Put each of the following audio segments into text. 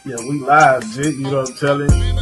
Yeah, we live, Jit. You know what I'm telling you?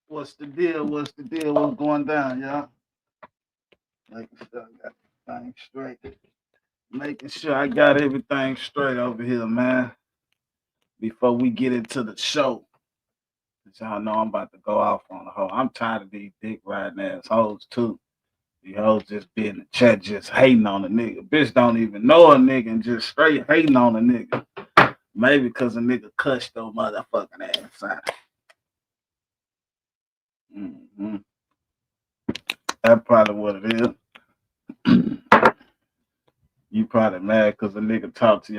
What's the deal? What's the deal? What's going down, y'all? Making sure I got everything straight. Making sure I got everything straight over here, man. Before we get into the show. 'Cause y'all know I'm about to go off on the hoe. I'm tired of these dick riding ass hoes too. These hoes just be in the chat just hating on a nigga. Bitch don't even know a nigga and just straight hating on a nigga. Maybe because a nigga cussed your motherfucking ass out. Mm-hmm. That's probably what it is. You probably mad because a nigga talk to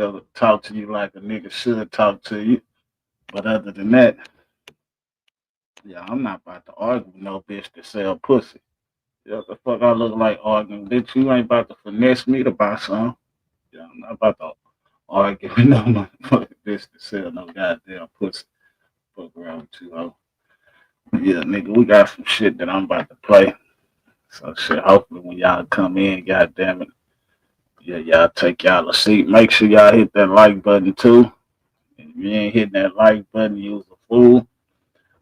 you like a nigga should talk to you. But other than that, yeah, I'm not about to argue with no bitch that sell pussy. Yeah, the fuck I look like arguing, bitch. You ain't about to finesse me to buy some. Yeah, I'm not about to argue with no motherfucking bitch that sell no goddamn pussy. Fuck around with you, ho. Yeah, nigga, we got some shit that I'm about to play. So shit, hopefully when y'all come in, goddamn it, yeah, y'all take y'all a seat. Make sure y'all hit that like button too. If you ain't hitting that like button, you's a fool.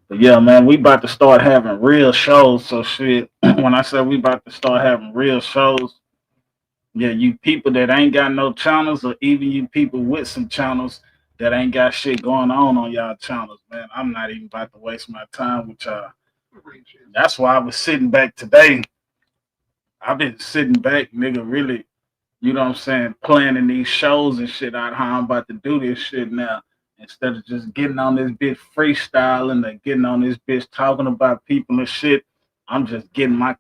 But yeah, man, we about to start having real shows. So shit, when I say we about to start having real shows, yeah, you people that ain't got no channels, or even you people with some channels that ain't got shit going on y'all channels, man. I'm not even about to waste my time with y'all. That's why I was sitting back today. I've been sitting back, nigga, really, you know what I'm saying, planning these shows and shit out how I'm about to do this shit now. Instead of just getting on this bitch freestyling and getting on this bitch talking about people and shit, I'm just getting my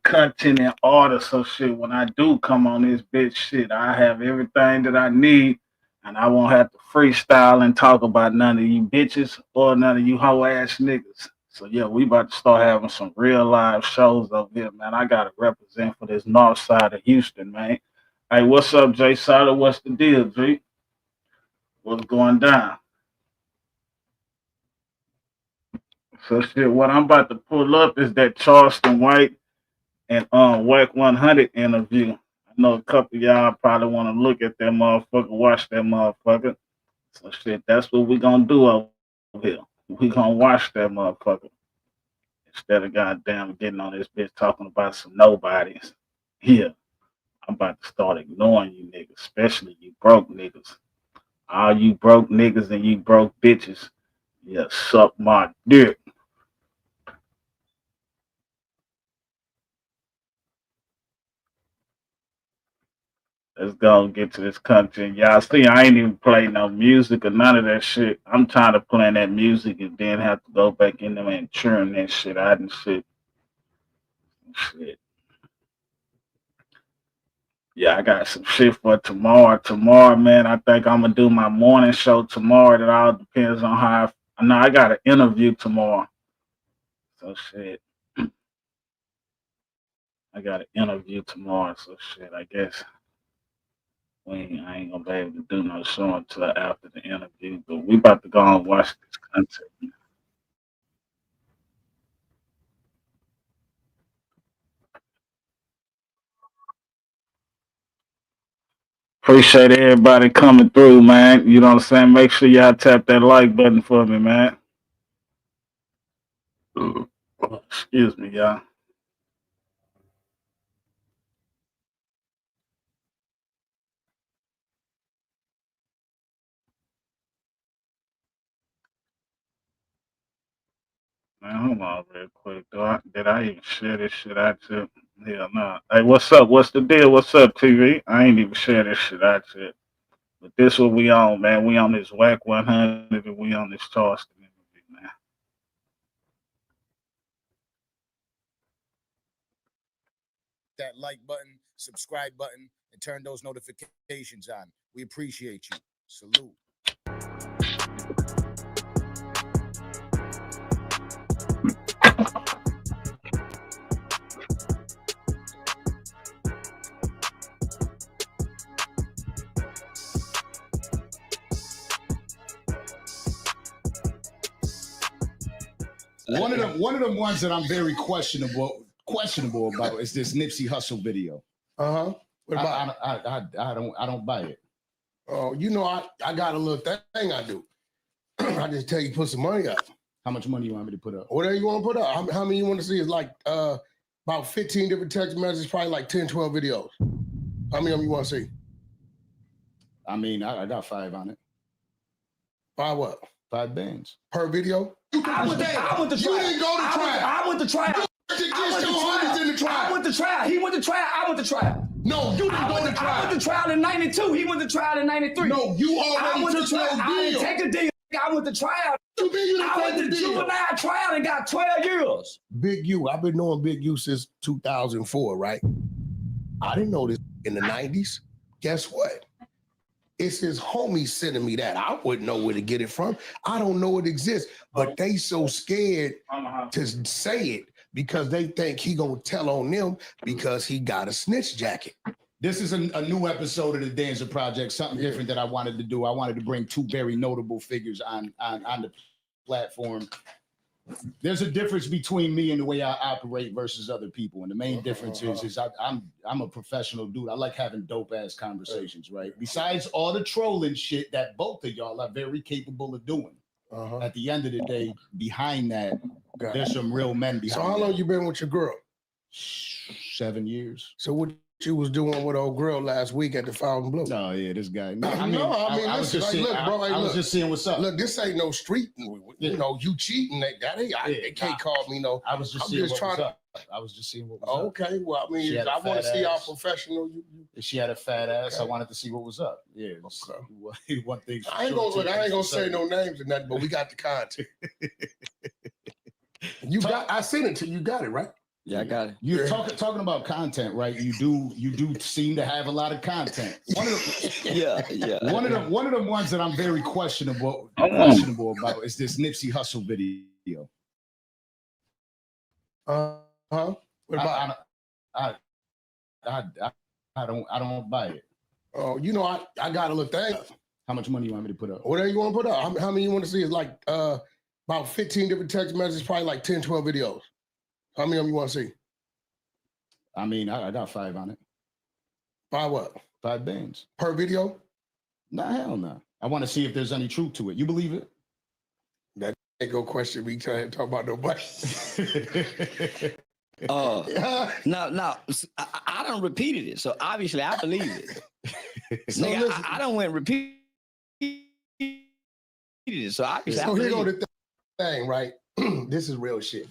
content in order. So shit, when I do come on this bitch shit, I have everything that I need, and I won't have to freestyle and talk about none of you bitches or none of you hoe ass niggas. So yeah, we about to start having some real live shows over here, man. I gotta represent for this north side of Houston, man. Hey, what's up, Jay Sada? What's the deal, G? What's going down? So shit, what I'm about to pull up is that Charleston White and Whack 100 interview. I know a couple of y'all probably want to look at that motherfucker, watch that motherfucker. So shit, that's what we gonna do over here. We gonna watch that motherfucker instead of goddamn getting on this bitch talking about some nobodies. Yeah, I'm about to start ignoring you niggas, especially you broke niggas. All you broke niggas and you broke bitches, yeah, suck my dick. Let's go and get to this content. Y'all see, I ain't even play no music or none of that shit. I'm tired of playing that music and then have to go back in there and churn that shit out and shit. Shit. Yeah, I got some shit for tomorrow. Tomorrow, man, I think I'm gonna do my morning show tomorrow. It all depends on No, I got an interview tomorrow. So shit. I got an interview tomorrow, so shit, I guess I ain't gonna be able to do no show until after the interview. But we about to go and watch this content. Appreciate everybody coming through, man. You know what I'm saying? Make sure y'all tap that like button for me, man. Excuse me, y'all. Man, hold on real quick. Did I even share this shit out yet? Hell no. Hey, what's up? What's the deal? What's up, TV? I ain't even share this shit out yet. But this what we on, man. We on this whack 100 and we on this Charleston interview, man. That like button, subscribe button, and turn those notifications on. We appreciate you. Salute. One of them ones that I'm very questionable about is this Nipsey Hussle video. What about I don't buy it. Oh, you know, I got a little thing I do. I just tell you put some money up. How much money you want me to put up? Whatever you want to put up. How many you want to see? Is like about 15 different text messages, probably like 10, 12 videos. How many of them you want to see? I mean, I got 5 on it. 5 what? 5 bands. Per video? I went to trial. You didn't go to trial. I went to trial. I went to trial. He went to trial. I went to trial. No, you didn't go to trial. I went to trial in 92. He went to trial in 93. No, you I already went to took trial. no I deal. didn't take a deal. I went to trial. You mean you I didn't went take to the deal? juvenile trial and got 12 years. Big U. I've been knowing Big U since 2004, right? I didn't know this in the 90s. Guess what? It's his homies sending me that. I wouldn't know where to get it from. I don't know it exists, but they so scared to say it because they think he gonna tell on them because he got a snitch jacket. This is a new episode of the Dancer Project, something different that I wanted to do. I wanted to bring 2 very notable figures on the platform. There's a difference between me and the way I operate versus other people. And the main difference is I'm a professional dude. I like having dope ass conversations, right? Besides all the trolling shit that both of y'all are very capable of doing. At the end of the day, behind that, there's some real men behind. So how long you been with your girl? 7 years. So what you was doing with old girl last week at the Fountain Blue? Oh yeah, this guy. I was just saying, I was just seeing what's up. Look, this ain't no street. You know, you cheating. That ain't. They can't call me no. I was just seeing what was up. I was just seeing what was up. Okay, well, I mean, I want to see how professional you. She had a fat ass. I wanted to see what was up. Yeah. Okay. One thing. I ain't gonna say no names or nothing, but we got the content. I sent it to you. Got it right. Yeah, I got it. You're talking about content, right? You do seem to have a lot of content. One of them, One of them ones that I'm very questionable about is this Nipsey Hussle video. What about? I don't buy it. Oh, you know, I got a little thing. How much money you want me to put up? Whatever you want to put up. How many you want to see? Is like about 15 different text messages, probably like 10, 12 videos. How many of them you want to see? I mean, I got 5 on it. 5 what? 5 bands. Per video? Nah, hell no. I want to see if there's any truth to it. You believe it? That ain't go question me trying to talk about nobody. No, I done repeated it, so obviously I believe it. So Nigga, listen, I done went repeated it, so obviously I so here believe go it. the thing, right? This is real shit.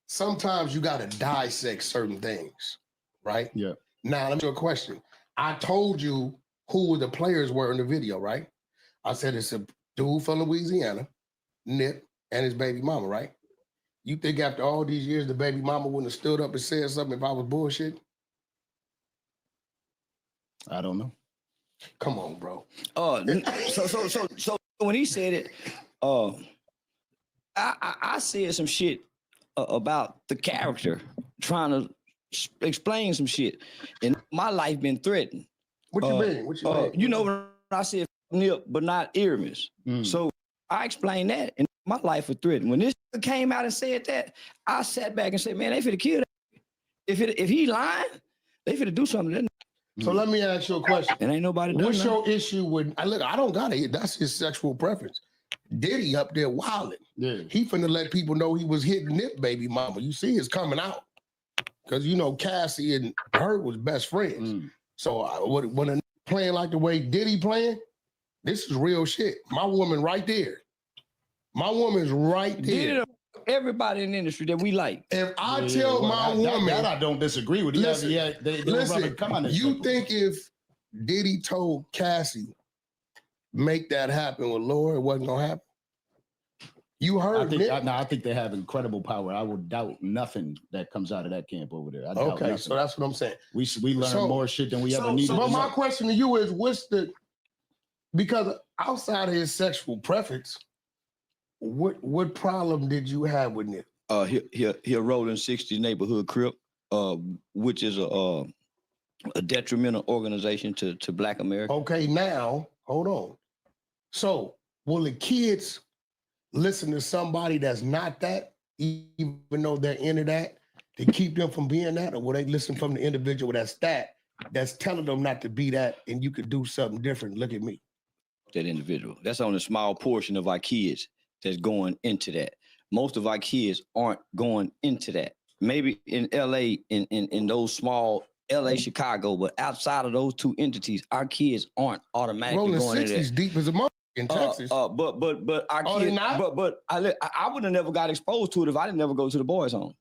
Sometimes you gotta dissect certain things, right? Yeah. Now let me ask you a question. I told you who the players were in the video, right? I said it's a dude from Louisiana, Nip, and his baby mama, right? You think after all these years the baby mama wouldn't have stood up and said something if I was bullshit? I don't know. Come on, bro. So when he said it, I said some shit about the character, trying to explain some shit, and my life been threatened. What you mean? What you mean? You know when I said nip, but not earmus. So I explained that, and my life was threatened. When this came out and said that, I sat back and said, "Man, they finna kill that. If he lying, they finna do something." So let me ask you a question. And ain't nobody done What's nothing. your issue with? Look, I don't got it. That's his sexual preference. Diddy up there wilding. Yeah. He finna let people know he was hitting Nip baby mama. You see, it's coming out because you know Cassie and her was best friends. So when a playing like the way Diddy playing, this is real shit. My woman right there. My woman's right there. Everybody in the industry that we like. If I tell my woman, that I don't disagree with. Listen, Listen, come on. You think if Diddy told Cassie make that happen with Laura, it wasn't gonna happen? You heard I think they have incredible power. I would doubt nothing that comes out of that camp over there. Okay, so that's what I'm saying. We learn more shit than we ever needed. But my question to you is, because outside of his sexual preference, what problem did you have with Nip? He a rolling 60s neighborhood crip, which is a detrimental organization to Black America. Okay, now hold on. So will the kids listen to somebody that's not that, even though they're into that, to keep them from being that, or will they listen from the individual that's telling them not to be that, and you could do something different? Look at me. That individual. That's only a small portion of our kids that's going into that. Most of our kids aren't going into that. Maybe in LA, in those small LA, Chicago, but outside of those two entities, our kids aren't automatically going into that. Rolling 60s deep as a mother in Texas. But our kids, but I would have never got exposed to it if I didn't never go to the boys' home.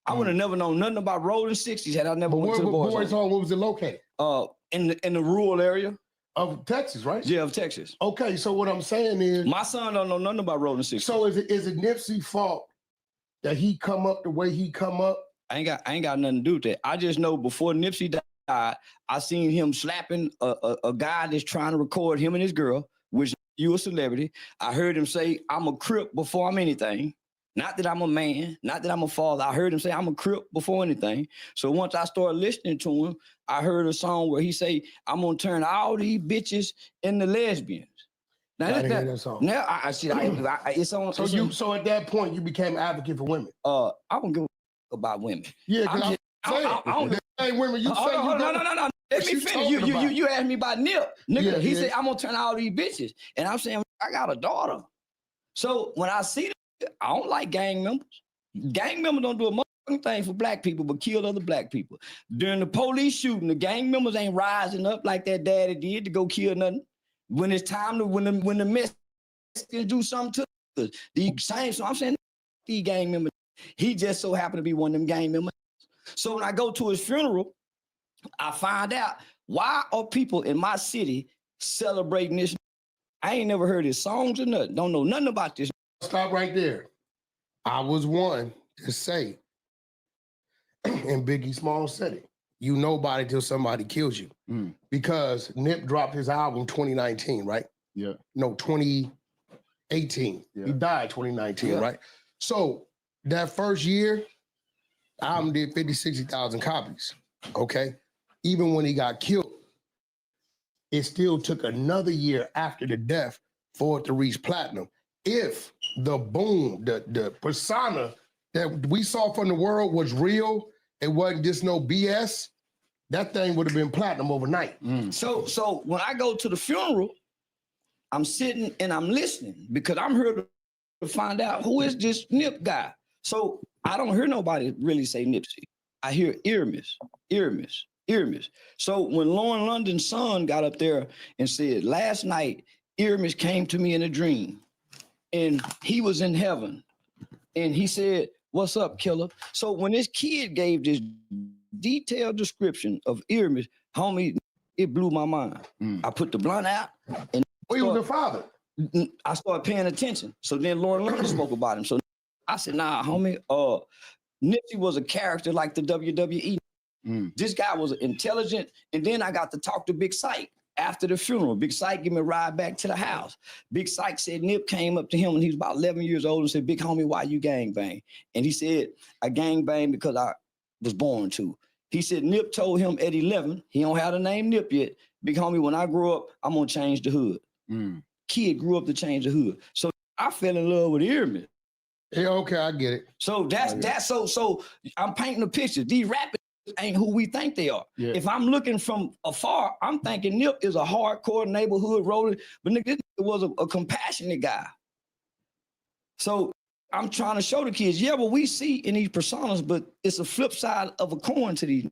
I would have never known nothing about rolling 60s had I never went to the boys' home. Where was it located? In the rural area. Of Texas, right? Yeah, of Texas. Okay, so what I'm saying is, my son don't know nothing about rolling 60s. So is it Nipsey's fault that he come up the way he come up? I ain't got nothing to do with that. I just know before Nipsey died, I seen him slapping a guy that's trying to record him and his girl, which you a celebrity. I heard him say, "I'm a Crip before I'm anything." Not that I'm a man, not that I'm a father. I heard him say, "I'm a Crip before anything." So once I started listening to him, I heard a song where he say, "I'm gonna turn all these bitches into lesbians." Now that song. Now I see it's on. So at that point you became an advocate for women. I don't give a about women. Yeah, because I don't say women. You say no. Let me finish. You asked me about Nip, nigga. Yeah, he said, "I'm gonna turn all these bitches," and I'm saying, I got a daughter. So when I see them, I don't like gang members. Gang members don't do a motherfucking thing for Black people, but kill other Black people. During the police shooting, the gang members ain't rising up like that daddy did to go kill nothing. When it's time to, when the Mexicans do something to us, the same. So I'm saying, these gang members. He just so happened to be one of them gang members. So when I go to his funeral, I find out why are people in my city celebrating this. I ain't never heard his songs or nothing. Don't know nothing about this. Stop right there. I was one to say in Biggie Small said it. You nobody till somebody kills you. Because Nip dropped his album 2019, right? Yeah. No, 2018. Yeah. He died 2019, right? So that first year, album did 50, 60,000 copies, okay? Even when he got killed, it still took another year after the death for it to reach platinum. If the boom, the persona that we saw from the world was real, it wasn't just no BS, that thing would have been platinum overnight. So when I go to the funeral, I'm sitting and I'm listening because I'm here to find out who is this Nip guy. So I don't hear nobody really say Nipsey. I hear earmus. So when Lauren London's son got up there and said, "Last night, earmus came to me in a dream and he was in heaven." And he said, "What's up, killer?" So when this kid gave this detailed description of earmus, homie, it blew my mind. I put the blunt out and he was the father. I started paying attention. So then Lauren London spoke about him. So I said, "Nah, homie, Nipsey was a character like the WWE. This guy was intelligent." And then I got to talk to Big Sight. After the funeral, Big Syke give me a ride back to the house. Big Syke said Nip came up to him when he was about 11 years old and said, "Big homie, why you gangbang?" And he said, "I gangbang because I was born to." He said Nip told him at 11, he don't have the name Nip yet, "Big homie, when I grow up, I'm gonna change the hood." Kid grew up to change the hood. So I fell in love with Earman. Yeah, okay, I get it. So that's so I'm painting a picture. These rappers ain't who we think they are. Yeah. If I'm looking from afar, I'm thinking Nip is a hardcore neighborhood rolling, but nigga, this was a compassionate guy. So I'm trying to show the kids, yeah, what we see in these personas, but it's a flip side of a coin to these.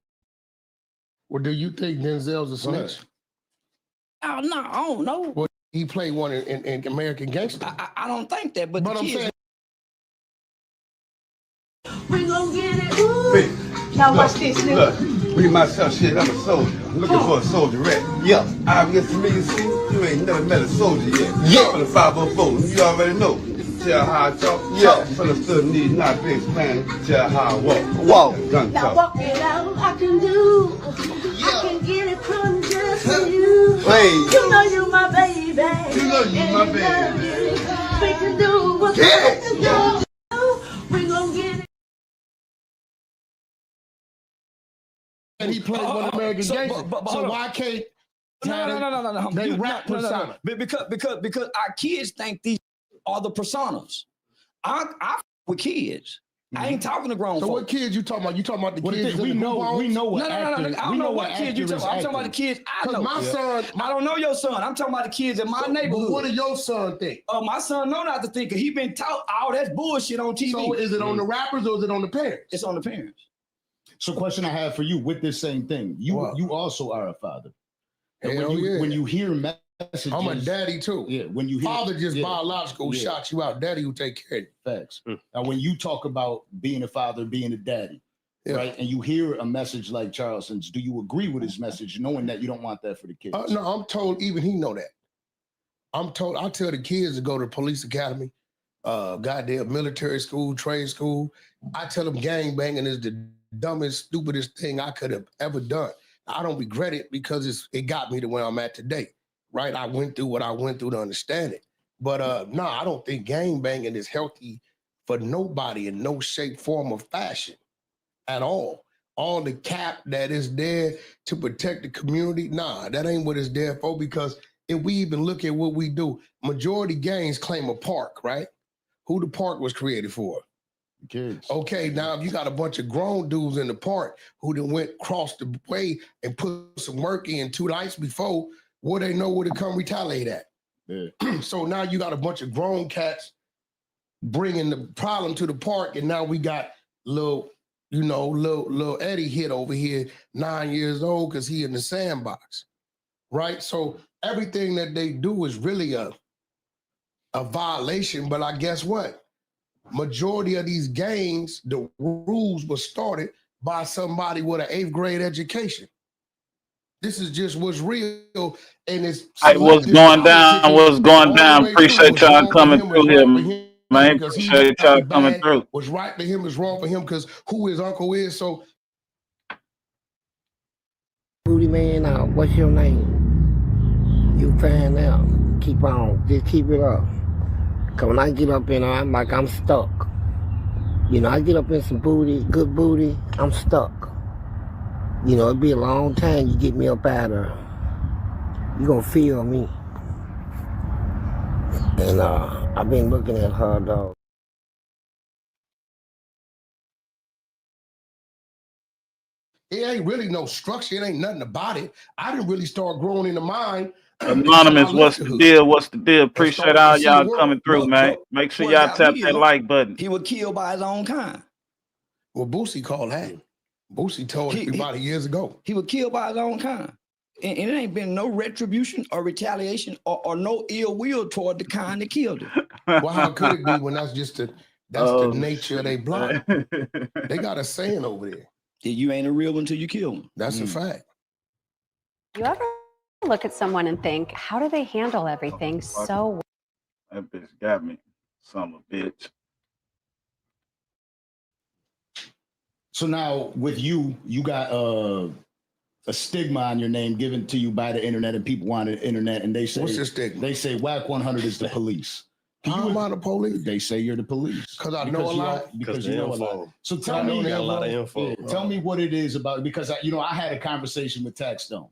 Well, do you think Denzel's a snitch? Oh, no, I don't know. Well, he played one in American Gangster. I don't think that, but the I'm kids, saying, We gon' get it. Ooh. Now watch this, nigga. Look, me myself, shit, I'm a soldier. I'm looking for a soldierette. Yeah. I'm get familiar, see, you ain't never met a soldier yet. Yeah. For the 504, you already know. Tell how I talk. Yeah. Understood need not be explained. Tell how I walk. Walk. Gun Now talk. walk it out, I can do. I can get it from just for you. Hey. You know you my baby. You know you my baby. And you. We can do what we can do. We gon' get it. and he played one American Gangster. So why can't no. they rap persona? Because our kids think these are the personas. I with kids. I ain't talking to grown So folks. what kids you talking about? You talking about the kids? We know what No. actors. I don't know what kids you talking about. I'm talking about the kids I know. My son, I don't know your son. I'm talking about the kids in my neighborhood. But what do your son think? My son know not to think. He been taught all that bullshit on TV. So is it on the rappers or is it on the parents? It's on the parents. So, question I have for you with this same thing. You also are a father. And when you hear messages, I'm a daddy too. Yeah, when you hear father just biological shot you out. Daddy will take care of you. Facts. Now, when you talk about being a father, being a daddy, right, and you hear a message like Charleston's, do you agree with his message, knowing that you don't want that for the kids? No, I'm told even he know that. I'm told I tell the kids to go to police academy, goddamn military school, trade school. I tell them gang banging is the dumbest, stupidest thing I could have ever done. I don't regret it because it got me to where I'm at today, right? I went through what I went through to understand it. But no, I don't think gang banging is healthy for nobody in no shape, form, or fashion at all. All the cap that is there to protect the community, nah, that ain't what it's there for, because if we even look at what we do, majority gangs claim a park, right? Who the park was created for? Kids. Okay, now if you got a bunch of grown dudes in the park who then went across the way and put some work in 2 nights before, where they know where to come retaliate at. Yeah. So now you got a bunch of grown cats bringing the problem to the park, and now we got little Eddie hit over here, 9 years old, because he in the sandbox, right? So everything that they do is really a violation, but I guess what? Majority of these gangs, the rules were started by somebody with an 8th grade education. This is just what's real, and it's what's going down. What's going down? Appreciate y'all coming through here, man. Appreciate y'all coming through. What's right for him is wrong for him because who his uncle is. So, Booty man, what's your name? You fan out. Keep on, just keep it up. Cause when I get up in there, I'm like, I'm stuck. You know, I get up in some booty, good booty, I'm stuck. You know, it'd be a long time you get me up out of there. You gonna feel me. And I've been looking at her, dog. it ain't really no structure. It ain't nothing about it. I didn't really start growing in the mind. Anonymous, what's the deal? What's the deal? Appreciate all y'all coming through, man. Make sure y'all tap that like button. He was killed by his own kind. Well, Boosie called that. Boosie told everybody years ago. He was killed by his own kind. And it ain't been no retribution or retaliation or no ill will toward the kind that killed him. Well, how could it be when that's just the nature of their block? They got a saying over there. You ain't a real one until you kill him. That's a fact. You ever look at someone and think, how do they handle everything so well? That bitch got me. Son of a bitch. So now with you got a stigma on your name given to you by the internet, and people on the internet, and they say, what's the stigma? They say Whack 100 is the police. How am I the police? They say you're the police. Because I know a lot. Because you know a lot. So tell me, got a lot of info. Tell me what it is about, because I had a conversation with Taxstone.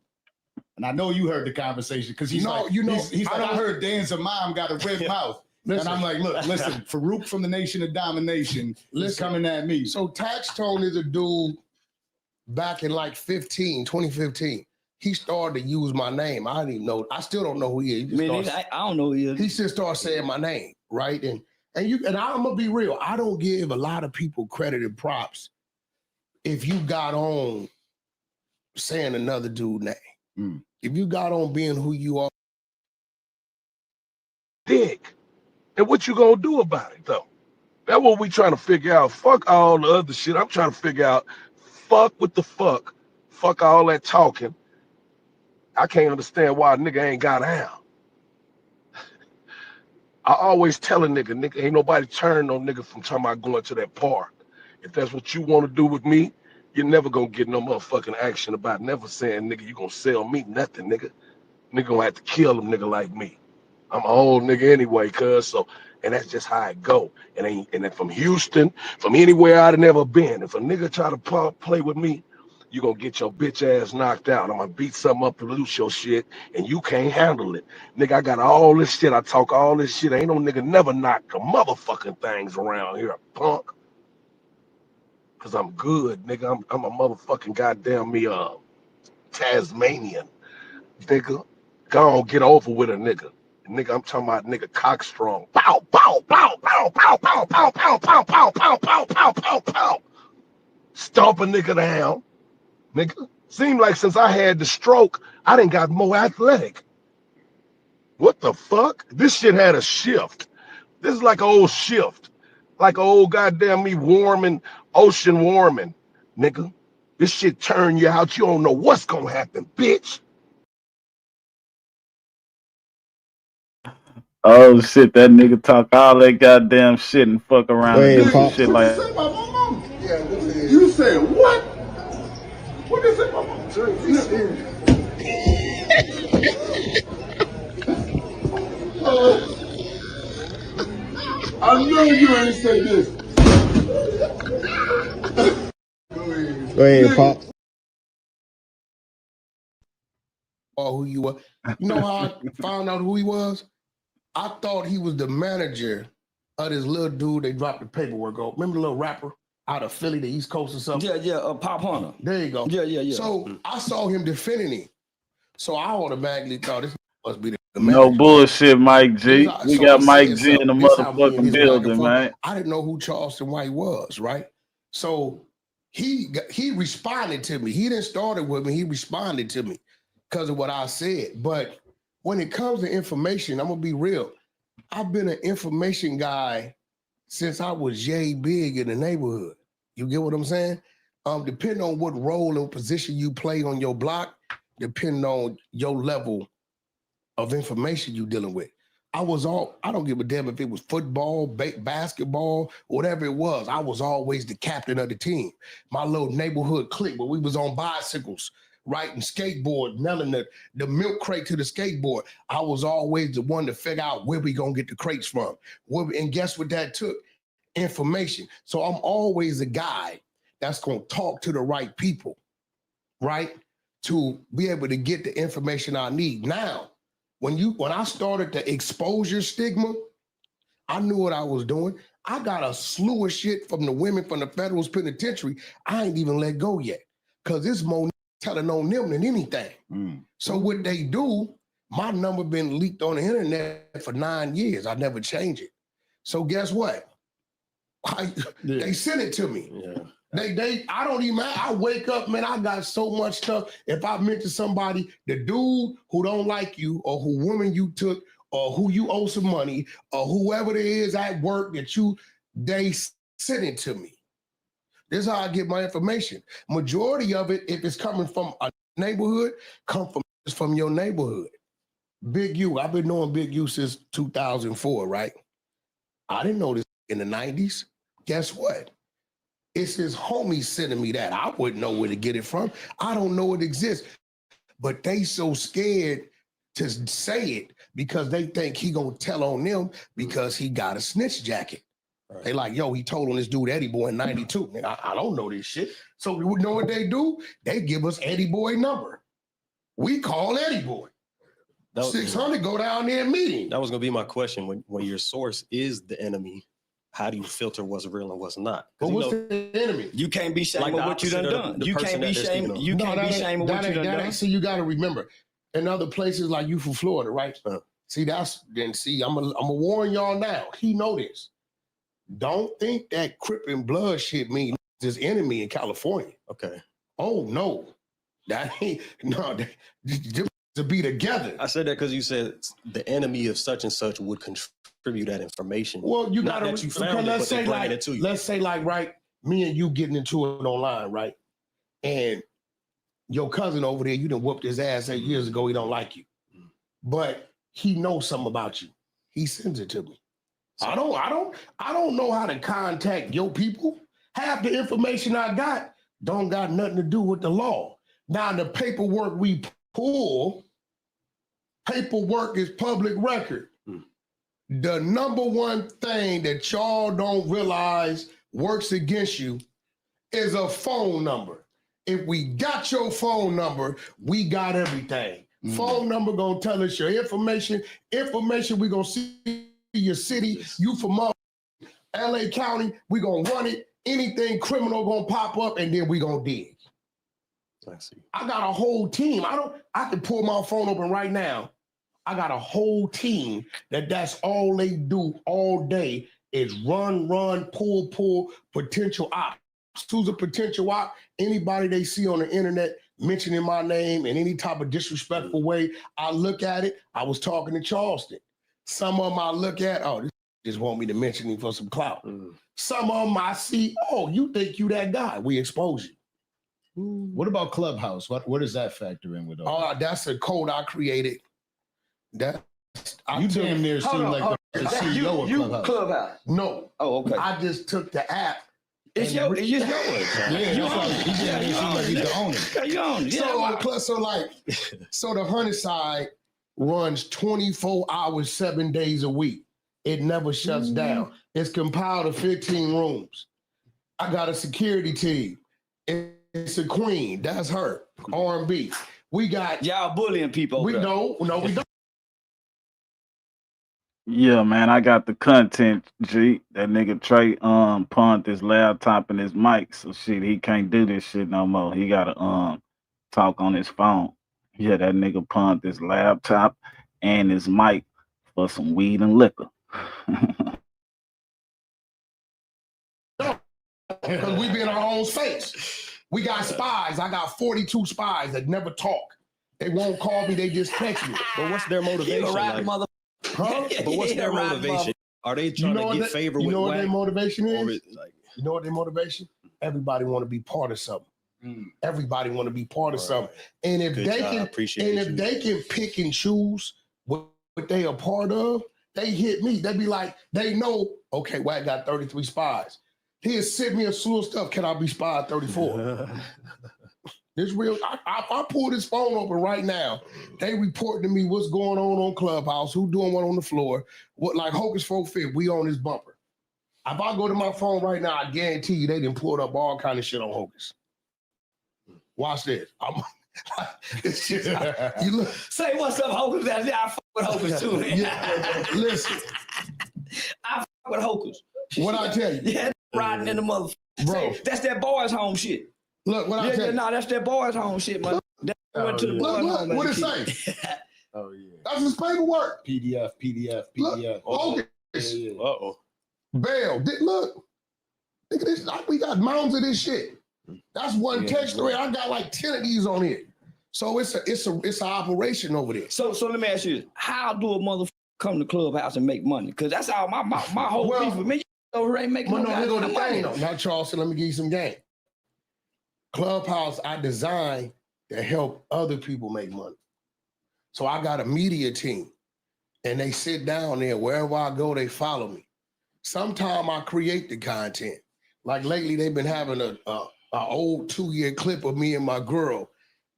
And I know you heard the conversation, because he's like, I heard Dan's mom got a red mouth. Listen. And I'm like, look, listen, Farouk from the Nation of Domination is coming at me. So Taxstone is a dude back in like 2015. He started to use my name. I didn't even know. I still don't know who he is. I don't know who he is. He just started saying my name, right? And I'm gonna be real. I don't give a lot of people credit and props if you got on saying another dude's name. If you got on being who you are. Dick. And what you gonna do about it though? That's what we trying to figure out. Fuck all the other shit. I'm trying to figure out, fuck with the fuck. Fuck all that talking. I can't understand why a nigga ain't got out. I always tell a nigga, ain't nobody turn no nigga from talking about going to that park. If that's what you want to do with me, you're never gonna get no motherfucking action about never saying, nigga, you gonna sell me nothing, nigga. Nigga gonna have to kill a nigga like me. I'm an old nigga anyway, cuz, so, and that's just how it go. And then from Houston, from anywhere I'd never been, if a nigga try to play with me, you gonna get your bitch ass knocked out. I'm gonna beat something up and loose your shit, and you can't handle it. Nigga, I got all this shit. I talk all this shit. Ain't no nigga never knock the motherfucking things around here, punk. Cause I'm good, nigga. I'm a motherfucking goddamn Tasmanian. Nigga, go on, get over with a nigga. Nigga, I'm talking about nigga cockstrong. Pow, pow, pow, pow, pow, pow, pow, pow, pow, pow, pow, pow, pow, pow, pow. Stomp a nigga down. Nigga, seemed like since I had the stroke, I done got more athletic. What the fuck? This shit had a shift. This is like an old shift. Like an old goddamn me warming, ocean warming. Nigga, this shit turn you out. You don't know what's gonna happen, bitch. Oh shit, that nigga talk all that goddamn shit and fuck around and do some shit like that. You said what? What did you say, Mama? I know you ain't say this. Go ahead, Pop. Or who you were. You know how I found out who he was? I thought he was the manager of this little dude they dropped the paperwork on. Remember the little rapper out of Philly, the East Coast or something? Yeah, Pop Hunter. There you go. Yeah. So I saw him defending him. So I automatically thought this must be the No bullshit, Mike G. We got Mike G in the motherfucking building, man. I didn't know who Charleston White was, right? So he responded to me. He didn't start it with me. He responded to me because of what I said. But when it comes to information, I'm gonna be real. I've been an information guy since I was yay big in the neighborhood. You get what I'm saying? Depending on what role or position you play on your block, depending on your level of information you're dealing with. I don't give a damn if it was football, basketball, whatever it was. I was always the captain of the team. My little neighborhood clique where we was on bicycles, riding skateboard, nailing the milk crate to the skateboard. I was always the one to figure out where we gonna get the crates from. And guess what that took? Information. So I'm always a guy that's gonna talk to the right people, right? To be able to get the information I need. Now, when I started the exposure stigma, I knew what I was doing. I got a slew of shit from the women from the federal penitentiary. I ain't even let go yet. Cause it's more telling on them than anything. So what they do, my number been leaked on the internet for 9 years. I never change it. So guess what? They sent it to me. Yeah. I don't even, I wake up, man, I got so much stuff. If I mention somebody, the dude who don't like you or who woman you took or who you owe some money or whoever it is at work they sent it to me. This is how I get my information. Majority of it, if it's coming from a neighborhood, from your neighborhood. Big U, I've been knowing Big U since 2004, right? I didn't know this in the 90s. Guess what? It's his homies sending me that. I wouldn't know where to get it from. I don't know it exists. But they so scared to say it because they think he gonna tell on them because he got a snitch jacket. Right. They like, yo, he told on this dude Eddie Boy in 92. Man, I don't know this shit. So you know what they do? They give us Eddie Boy number. We call Eddie Boy. 600 go down there and meet him. That was gonna be my question. When your source is the enemy, how do you filter what's real and what's not? But what's the enemy? You can't be ashamed of what you done. You can't be ashamed. You can't be ashamed of what you done. See, you got to remember, in other places like you from Florida, right? See, I'm gonna warn y'all now. He know this. Don't think that Crip and Blood shit means his enemy in California. Okay. Oh no, that ain't to be together. I said that because you said the enemy of such and such would contribute that information. Well, you got to. Let's say like right, me and you getting into it online, right? And your cousin over there, you done whooped his ass 8 years ago. He don't like you, but he knows something about you. He sends it to me. I don't know how to contact your people. Half the information I got don't got nothing to do with the law. Now the paperwork we pull, paperwork is public record. The number one thing that y'all don't realize works against you is a phone number. If we got your phone number, we got everything. Phone number gonna tell us your information. Information we gonna see your city. You from LA County, we gonna run it. Anything criminal gonna pop up, and then we gonna dig. I see. I got a whole team. I can pull my phone open right now. I got a whole team that's all they do all day is run, pull, potential ops. Who's a potential op? Anybody they see on the internet mentioning my name in any type of disrespectful way, I look at it. I was talking to Charleston. Some of them I look at, oh, this just want me to mention him for some clout. Some of them I see, oh, you think you that guy. We expose you. What about Clubhouse? What does that factor in with all? That's a code I created. You damn near seem like the CEO of Clubhouse. No. Oh, okay. I just took the app. It's yours. You seem like he's the owner. You own it. So the Hunter side runs 24 hours, 7 days a week. It never shuts down. It's compiled of 15 rooms. I got a security team. It's a queen. That's her. R&B. We got y'all bullying people. No, we don't. Yeah, man, I got the content, G. That nigga Trey pawned his laptop and his mic, so shit, he can't do this shit no more. He gotta talk on his phone. Yeah, that nigga pawned his laptop and his mic for some weed and liquor. Because we be in our own space. We got spies. I got 42 spies that never talk. They won't call me, they just text me. But what's their motivation? Huh? But what's their motivation? Are they trying to get favor with You know what their motivation is? Like, you know what their motivation? Everybody want to be part of something. Everybody want to be part of something. And if they can pick and choose what they are part of, they hit me. They be like, they know, okay, well, I got 33 spies. He'll send me a slew of stuff. Can I be spy 34? This real. I pull this phone open right now. They report to me what's going on Clubhouse, who doing what on the floor. What like Hocus 4/5, we on this bumper. If I go to my phone right now, I guarantee you they done pulled up all kind of shit on Hocus. Watch this. It's just, you look. Say what's up, Hocus. I fuck with Hocus too. Listen. I fuck with Hocus. What I tell you? Yeah, riding in the motherfucker. Bro. That's that boys' home shit. Look, what I tell you. No, that's that boys' home shit, man. Went to the boys' home. What it say? Oh, yeah. That's his paperwork. PDF. Look, Hocus. Uh-oh. Bail. Look. Look at this. We got mounds of this shit. That's one text thread. I got like 10 of these on here. So it's an operation over there. So let me ask you this. How do a motherfucker come to Clubhouse and make money? Because that's all my whole beef with me. Over ain't making no money. Now, Charleston, let me give you some game. Clubhouse, I designed to help other people make money. So I got a media team, and they sit down there. Wherever I go, they follow me. Sometime I create the content. Like lately, they've been having a old 2-year clip of me and my girl.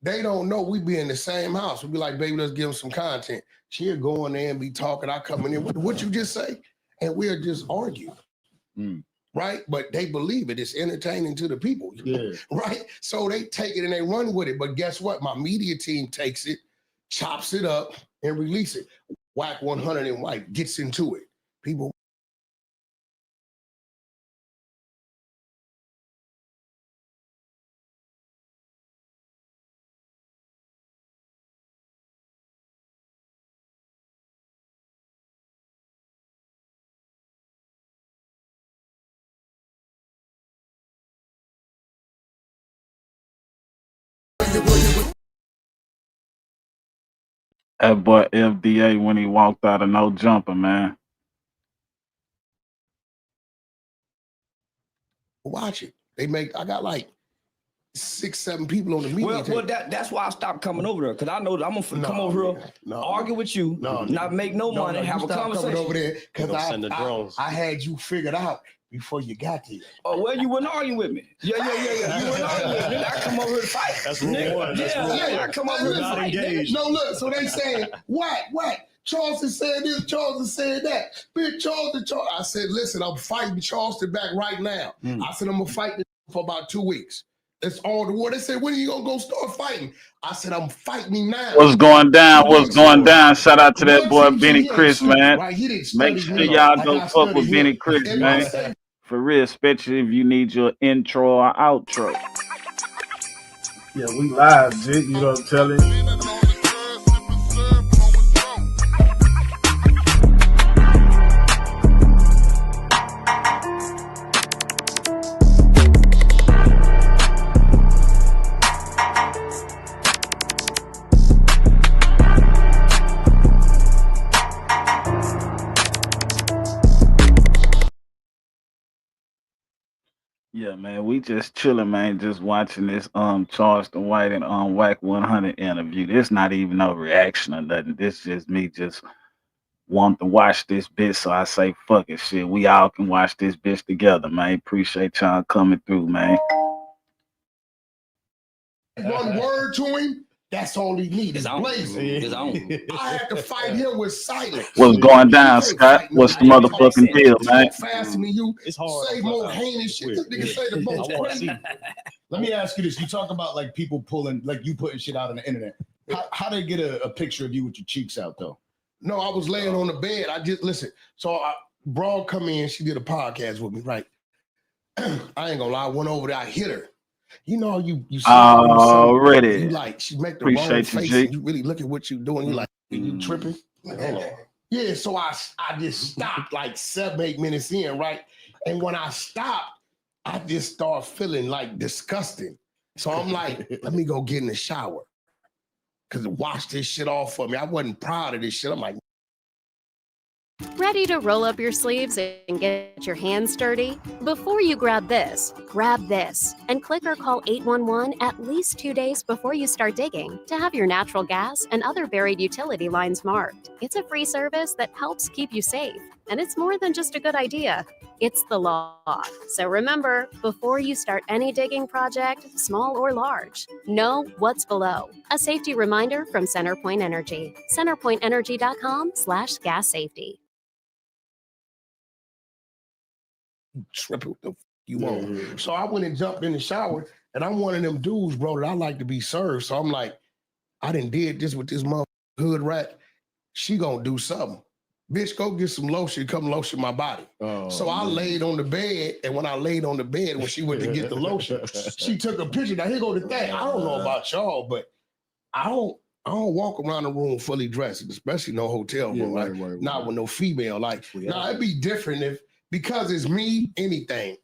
They don't know we be in the same house. We be like, baby, let's give them some content. She'll go in there and be talking. I come in there, what you just say? And we'll just argue. Right? But they believe it. It's entertaining to the people. Yeah. Right? So they take it and they run with it. But guess what? My media team takes it, chops it up, and release it. Whack 100 and White gets into it. People. That boy FDA when he walked out of No Jumper, man. Watch it. I got like 6, 7 people on the media team. Well, that's why I stopped coming over there, because I know that I'm gonna come over here, argue with you, not make no money, have a conversation. Over there because I had you figured out before you got here. Oh, well, you wouldn't argue with me. Yeah. You wouldn't argue with me. I come over here to fight. That's rule one. I come over here to fight. Engaged. No, look, so they saying, what? Charleston said this, Charleston said that. Big Charleston. I said, listen, I'm fighting Charleston back right now. I said, I'm going to fight this for about 2 weeks. That's all the war. They said, when are you going to go start fighting? I said, I'm fighting now. What's going down? Shout out to that boy, Benny Chris, man. Right, make sure y'all go fuck with Benny Chris, man. For real, especially if you need your intro or outro. Yeah, we live, Jit. You know what I'm telling you? Yeah, man, we just chilling, man, just watching this Charleston White and Whack 100 interview. This not even no reaction or nothing. This just me just wanting to watch this bitch, so I say fuck it, shit. We all can watch this bitch together, man. Appreciate y'all coming through, man. One word to him, that's all he needs. His own. I had to fight him with silence. What's going down, Scott? What's the motherfucking deal, man? Faster than you. It's hard. Say more heinous shit. This nigga say the most crazy. Let me ask you this. You talk about like people pulling, like you putting shit out on the internet. How they get a picture of you with your cheeks out though? No, I was laying on the bed. I just listen. So Broad come in, she did a podcast with me, right? I ain't gonna lie, I went over there, I hit her. You know, you see already. You like she make the Appreciate wrong you, face. G. And you really look at what you doing. You like you tripping. Yeah, so I just stopped like 7, 8 minutes in, right? And when I stopped, I just start feeling like disgusting. So I'm like, let me go get in the shower. Cause wash this shit off for me. I wasn't proud of this shit. I'm like, ready to roll up your sleeves and get your hands dirty? Before you grab this, and click or call 811 at least 2 days before you start digging to have your natural gas and other buried utility lines marked. It's a free service that helps keep you safe, and it's more than just a good idea. It's the law. So remember, before you start any digging project, small or large, know what's below. A safety reminder from CenterPoint Energy. CenterPointEnergy.com/gas safety. tripping what the you want. So I went and jumped in the shower, and I'm one of them dudes, bro, that I like to be served. So I'm like, I done did this with this mother hood rat. She gonna do something. Bitch, go get some lotion, come lotion my body. So I laid on the bed, and when I laid on the bed, when she went to get the lotion, she took a picture. Now here go the thing. I don't know about y'all, but I don't walk around the room fully dressed, especially no hotel room. Right. Not with no female. Like, now it'd be different if, because it's me, anything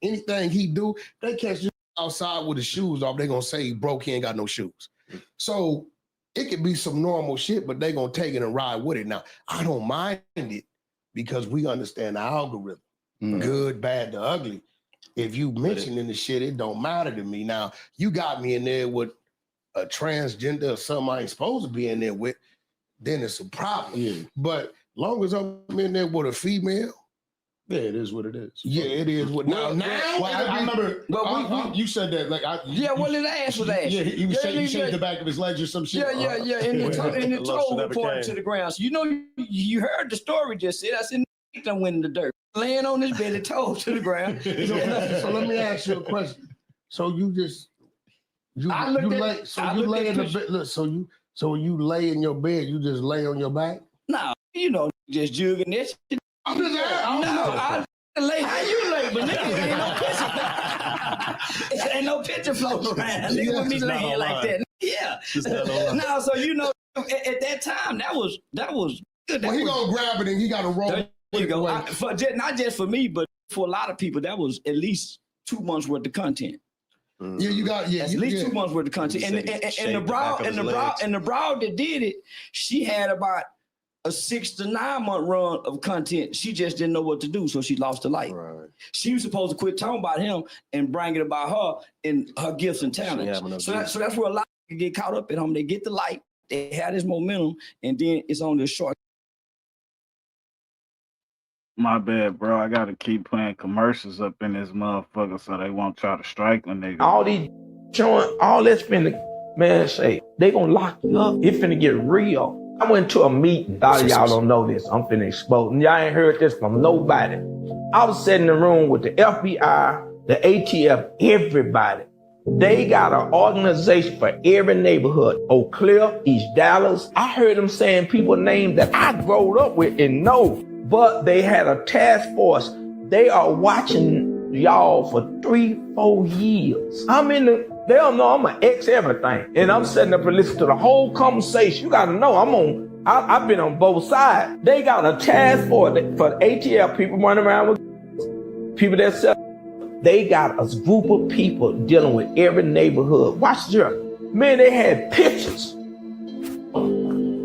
he do, they catch you outside with his shoes off, they gonna say he broke, he ain't got no shoes. So it could be some normal shit, but they gonna take it and ride with it. Now, I don't mind it because we understand the algorithm. Good, bad, the ugly. If you mentioning the shit, it don't matter to me. Now, you got me in there with a transgender or something I ain't supposed to be in there with, then it's a problem. But long as I'm in there with a female, Yeah, it is what it is. Yeah, it is what now. I remember. You said that like well, his ass was ass. Yeah, he was saying he shaved the back of his legs or some shit. Yeah. And the toe reported to the ground. So you heard the story just said. I said, "Done went in the dirt, laying on his bed, the toe to the ground." So let me ask you a question. So you lay in the bed. Look, so when you lay in your bed, you just lay on your back? No, just jugging this. I'm just I lay how you lay, but nigga, ain't no picture floating around. Nigga with me laying like that. Yeah. No, so at that time that was good. Well, he gonna grab it and he gotta roll. There you go. Not just for me, but for a lot of people, that was at least 2 months worth of content. Yeah, you got at least 2 months worth of content. And the broad that did it, she had about a 6 to 9 month run of content. She just didn't know what to do, so she lost her light. Right. She was supposed to quit talking about him and bring it about her and her gifts and talents. So that's where a lot of people get caught up at home. They get the light, they have this momentum, and then it's on this short. My bad, bro. I gotta keep playing commercials up in this motherfucker so they won't try to strike a nigga. All these showing, all that's finna, man, say, they gonna lock you up. It finna get real. I went to a meeting. A lot of y'all don't know this. I'm finna expose. Y'all ain't heard this from nobody. I was sitting in the room with the FBI, the ATF, everybody. They got an organization for every neighborhood. Eau Claire, East Dallas. I heard them saying people names that I grew up with and know. But they had a task force. They are watching y'all for 3-4 years. They don't know I'm an ex everything. And I'm sitting up and listening to the whole conversation. You gotta know I've been on both sides. They got a task force for the ATL people running around with people that sell. They got a group of people dealing with every neighborhood. Watch this. Man, they had pictures.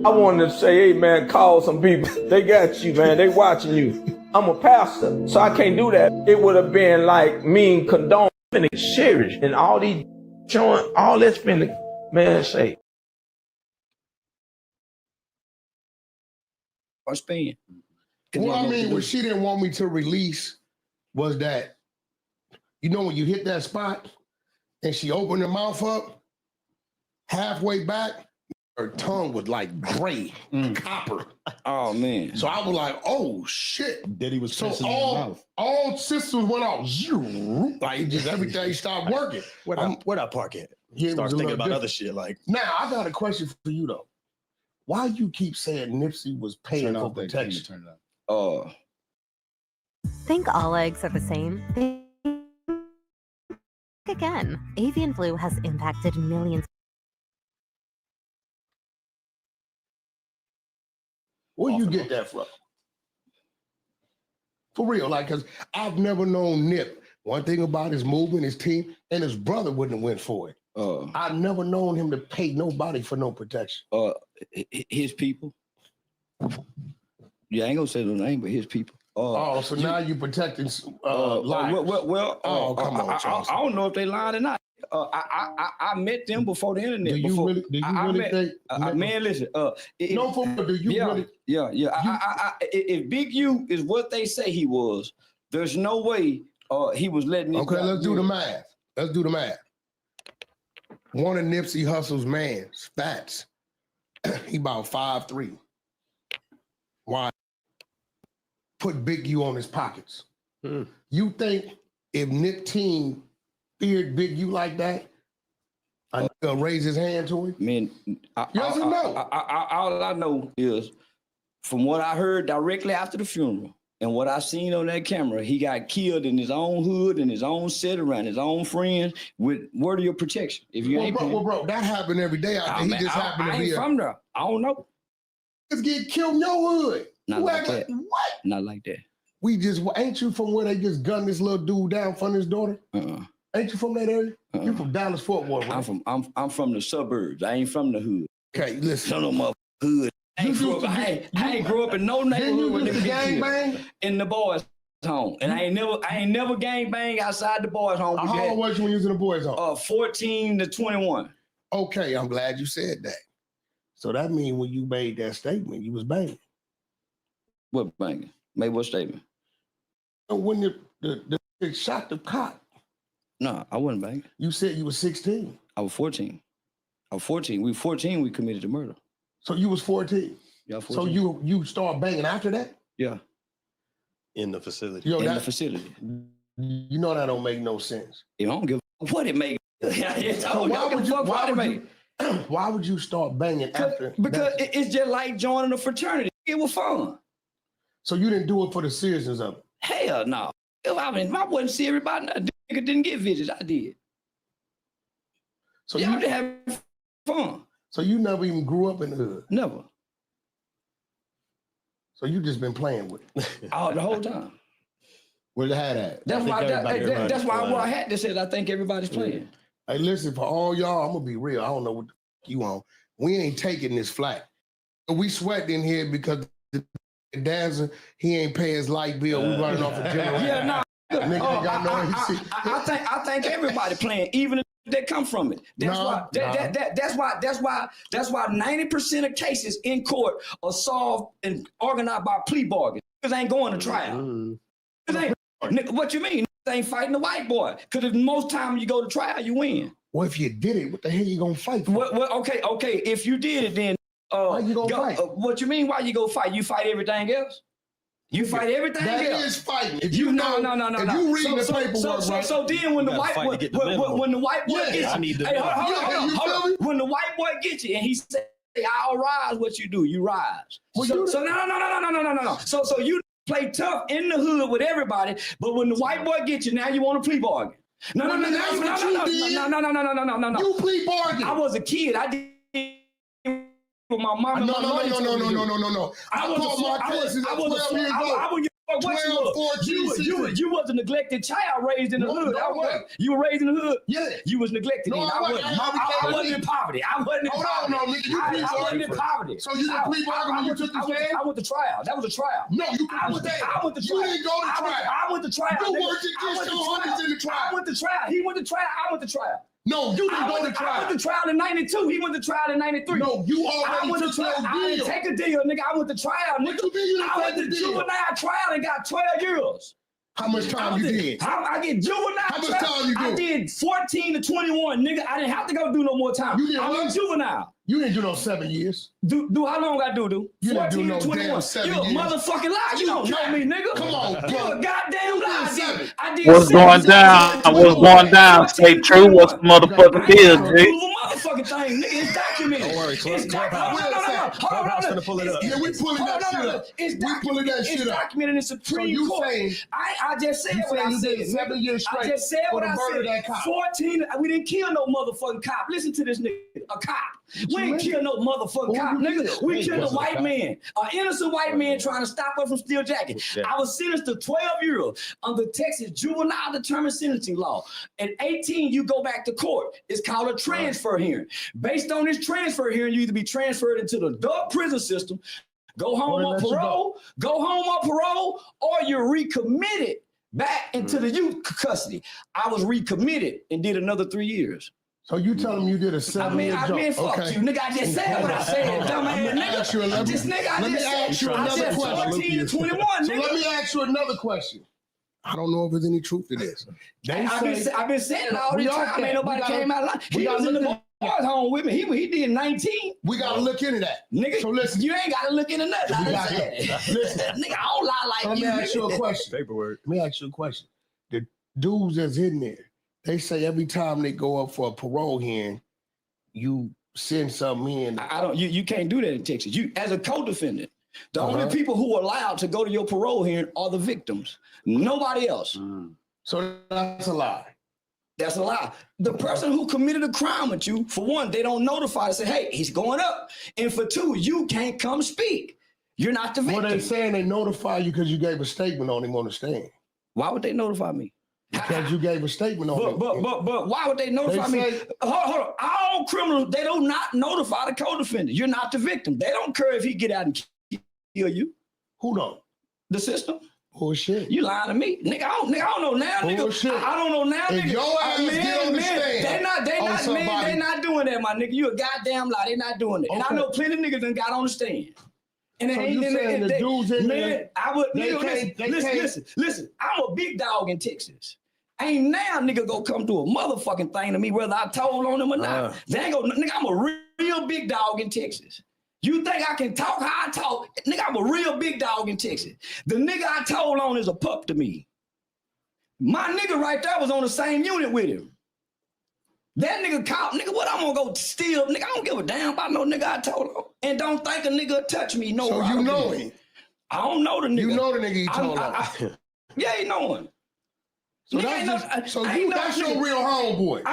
I wanted to say, hey man, call some people. They got you, man. They watching you. I'm a pastor, so I can't do that. It would have been like me and condone and serious and all these showing all that's been, man, say. What's paying? Well, I mean, what she didn't want me to release was that, when you hit that spot and she opened her mouth up, halfway back, her tongue was like gray, copper. Oh man! So I was like, "Oh shit!" Daddy was so all systems went off. Like just everything stopped working. Where'd I park at? Start thinking about other shit. Like now, I got a question for you though. Why you keep saying Nipsey was paying for protection? Think all eggs are the same? Think again. Avian flu has impacted millions. Where you get that from? For real, because I've never known Nip. One thing about his movement, his team, and his brother wouldn't have went for it. I've never known him to pay nobody for no protection. His people. Yeah, I ain't gonna say the name, but his people. So now you protecting lives. Well, come on, I don't know if they lied or not. I met them before the internet. Do you really think? Man, listen. No, for real, do you really? Yeah. If Big U is what they say he was, there's no way he was letting. Okay, let's do the math. One of Nipsey Hussle's man, Spats, he about 5'3". Why? Put Big U on his pockets. You think if Nick Team feared Big U like that, a nigga raise his hand to him? Man, yes or no? All I know is from what I heard directly after the funeral and what I seen on that camera, he got killed in his own hood, in his own set, around his own friends, with word of your protection. If you bro, that happened every day out there. He just happened to be from there. I don't know. Just get killed in your hood. Not like that. What? Not like that. We just ain't you from where they just gunned this little dude down from his daughter? Ain't you from that area? You from Dallas Fort Worth, right? I'm from the suburbs. I ain't from the hood. Okay, listen. No motherfucker hood. I ain't grew up in no neighborhood with them gang bang in the boys' home, and I ain't never gang bang outside the boys' home. How old was you when you was in the boys' home? 14 to 21. Okay, I'm glad you said that. So that means when you made that statement, you was banging. What banging? Made what statement? when the shot the cop. No, I wasn't banging. You said you were 16. I was 14. I was 14. We 14. We committed the murder. So you was 14. Yeah, 14. So you start banging after that? Yeah. In the facility. Yo, in the facility. You know that don't make no sense. You don't give a what it make. So why would you start banging after? Because it's just like joining a fraternity. It was fun. So you didn't do it for the seriousness of it? Hell no. If I wasn't see everybody, that nigga didn't get visits. I did. So yeah, you I did have fun. So you never even grew up in the hood? Never. So you just been playing with it? The whole time. Where the hat at? That's why I wore a hat that said I think everybody's playing. Hey, listen, for all y'all, I'm gonna be real. I don't know what the fuck you on. We ain't taking this flat. We sweat in here because the dancer, he ain't pay his light bill. We running off a generator. Yeah, no. Nigga ain't got no AC. I think everybody playing, even if they come from it. That's why 90% of cases in court are solved and organized by plea bargains. Because ain't going to trial. What you mean? They ain't fighting the white boy. Because if most time you go to trial, you win. Well, if you did it, what the hell you gonna fight for? Well, okay. If you did it, then why you gonna fight? What you mean? Why you go fight? You fight everything else. You fight everything else. That is fighting. If no. you read the paperwork, right? So then when the white boy gets you, when the white boy gets you and he says, "I'll rise," what you do? You rise. Well, no. So you play tough in the hood with everybody, but when the white boy gets you, now you want to plea bargain. No. You plea bargain. I was a kid. I did with my mom. No. I was you was a neglected child raised in the hood. You were raised in the hood. Yeah. You was neglected. No, I wasn't in poverty. I wasn't in poverty. So you didn't plea bargain when you took the stand? I went to trial. That was a trial. No, you went to trial. You didn't go to trial. I went to trial. You worked against your homies in the trial. I went to trial. He went to trial. I went to trial. No, you didn't go to trial. I went to trial in 92. He went to trial in 93. No, you already took your deal. I didn't take a deal, nigga. I went to trial, nigga. What you mean you didn't I went take to the deal? juvenile trial and got 12 years. How much time you did? I get juvenile. How much time you do? I did 14 to 21, nigga. I didn't have to go do no more time. You did I'm in juvenile. You didn't do no 7 years. Do how long I do? You didn't do no 21. damn 7 you years. You a motherfucking lie. You don't know me, nigga. Come on, bro. You a goddamn lie. I did What's going down? What's going down? Stay true. What's the motherfucking deal, G? Motherfucking thing, nigga. It's documented. Don't worry, Clubhouse gonna pull it up. Yeah, we pulling that shit up. We pulling that shit up. It's documented in Supreme Court. I just said what I said. 7 years straight. I just said what I said. 14. We didn't kill no motherfucking cop. Listen to this nigga. A cop. We ain't kill no motherfucking cop, nigga. We killed a white man. An innocent white man trying to stop us from steal jacket. I was sentenced to 12 years under Texas juvenile determined sentencing law. At 18, you go back to court. It's called a transfer hearing. Based on this transfer hearing, you either be transferred into the adult prison system, go home on parole, or you're recommitted back into the youth custody. I was recommitted and did another 3 years. So you tell them you did a 7-year jump. I mean, fuck you, nigga. I just said what I said, dumbass nigga. Let me ask you another question. 14 to 21, so let me ask you another question. I don't know if there's any truth to this. I've been saying it all the time. Ain't nobody came out alive. He was in the boys' home with me. He did 19. We gotta look into that, nigga. So listen, you ain't gotta look into nothing. Listen, nigga, I don't lie like you. Let me ask you a question. Paperwork. Let me ask you a question. The dudes that's in there, they say every time they go up for a parole hearing, you send something in. I don't. You can't do that in Texas. You as a co-defendant. The only people who are allowed to go to your parole hearing are the victims. Nobody else. So that's a lie. That's a lie. The person who committed a crime with you, for one, they don't notify and say, hey, he's going up. And for two, you can't come speak. You're not the victim. Well, they're saying they notify you because you gave a statement on him on the stand. Why would they notify me? Because you gave a statement on him. But why would they notify me? Hold on. All criminals, they do not notify the co-defendant. You're not the victim. They don't care if he get out and kill you. Who don't? The system. Bullshit. You lying to me, nigga. I don't know now, nigga. Bullshit. I don't know now, nigga. If your ass get on the stand, they not doing that, my nigga. You a goddamn lie. They not doing it. And I know plenty of niggas done got on the stand. And so you saying the dudes in there, I would, they nigga, can't, listen. I'm a big dog in Texas. Ain't now nigga go come do a motherfucking thing to me, whether I told on them or not. They ain't go, nigga, I'm a real big dog in Texas. You think I can talk how I talk? Nigga, I'm a real big dog in Texas. The nigga I told on is a pup to me. My nigga right there was on the same unit with him. That nigga called, nigga, what I'm gonna go steal? Nigga, I don't give a damn about no nigga I told on. And don't think a nigga touch me. No, so you know him. I don't know the nigga. You know the nigga you told on. Yeah, he know him. So that's your real homeboy.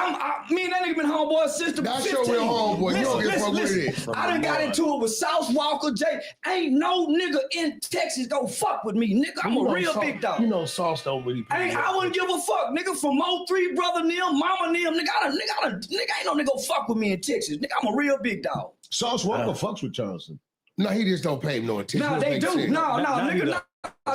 Me and that nigga been homeboy since the 15. That's your real homeboy. You don't give a fuck what it is. I done got into it with South Walker, Jay. Ain't no nigga in Texas go fuck with me, nigga. I'm a real big dog. You know Sauce don't really. I wouldn't give a fuck, nigga. From h03, brother Neil, mama Neil, nigga, nigga ain't no nigga go fuck with me in Texas, nigga. I'm a real big dog. Sauce Walker fucks with Charleston. No, he just don't pay him no attention. No, they do. No, nigga, no.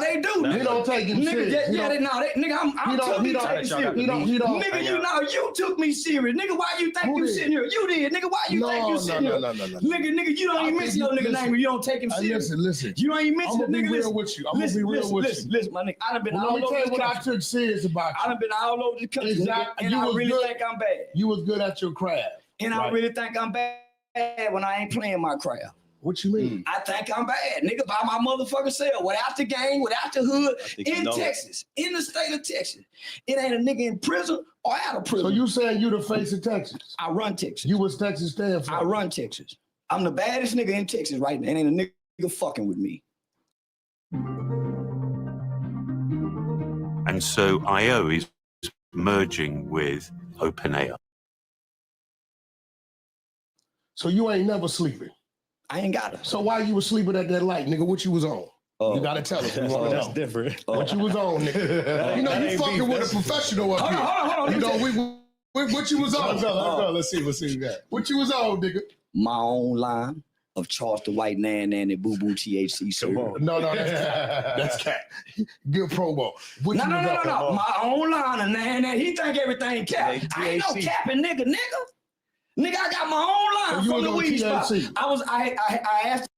They do. He don't take him serious. Nigga, I'm totally taking serious. Nigga, you took me serious. Nigga, why you think you sitting here? You did, nigga. Why you think you sitting here? No. Nigga, you don't even mention no nigga name. You don't take him serious. Listen. You don't even mention the nigga. I'm gonna be real with you. I'm gonna be real with you. Listen, my nigga. I done been all over this country. Let me tell you what I took serious about you. I done been all over the country, nigga, and I really think I'm bad. You was good at your craft. And I really think I'm bad when I ain't playing my craft. What you mean? I think I'm bad, nigga, by my motherfucking self, without the gang, without the hood, in Texas, in the state of Texas. It ain't a nigga in prison or out of prison. So you saying you the face of Texas? I run Texas. You was Texas stand for? I run Texas. I'm the baddest nigga in Texas right now. Ain't a nigga fucking with me. And so IO is merging with OpenAI. So you ain't never sleeping? I ain't got it. So why you was sleeping at that light, nigga? What you was on? You gotta tell us. We wanna That's know. different. What you was on, nigga? You know you fucking with a professional up here. Hold on. You know what you was on? Let's see what we got. What you was on, nigga? My own line of Charleston White Nan and Boo Boo THC. No, that's cat. Good promo. No. My own line of Nan. He think everything cap. I ain't no capping, nigga. Nigga, I got my own line from the weed spot. I asked.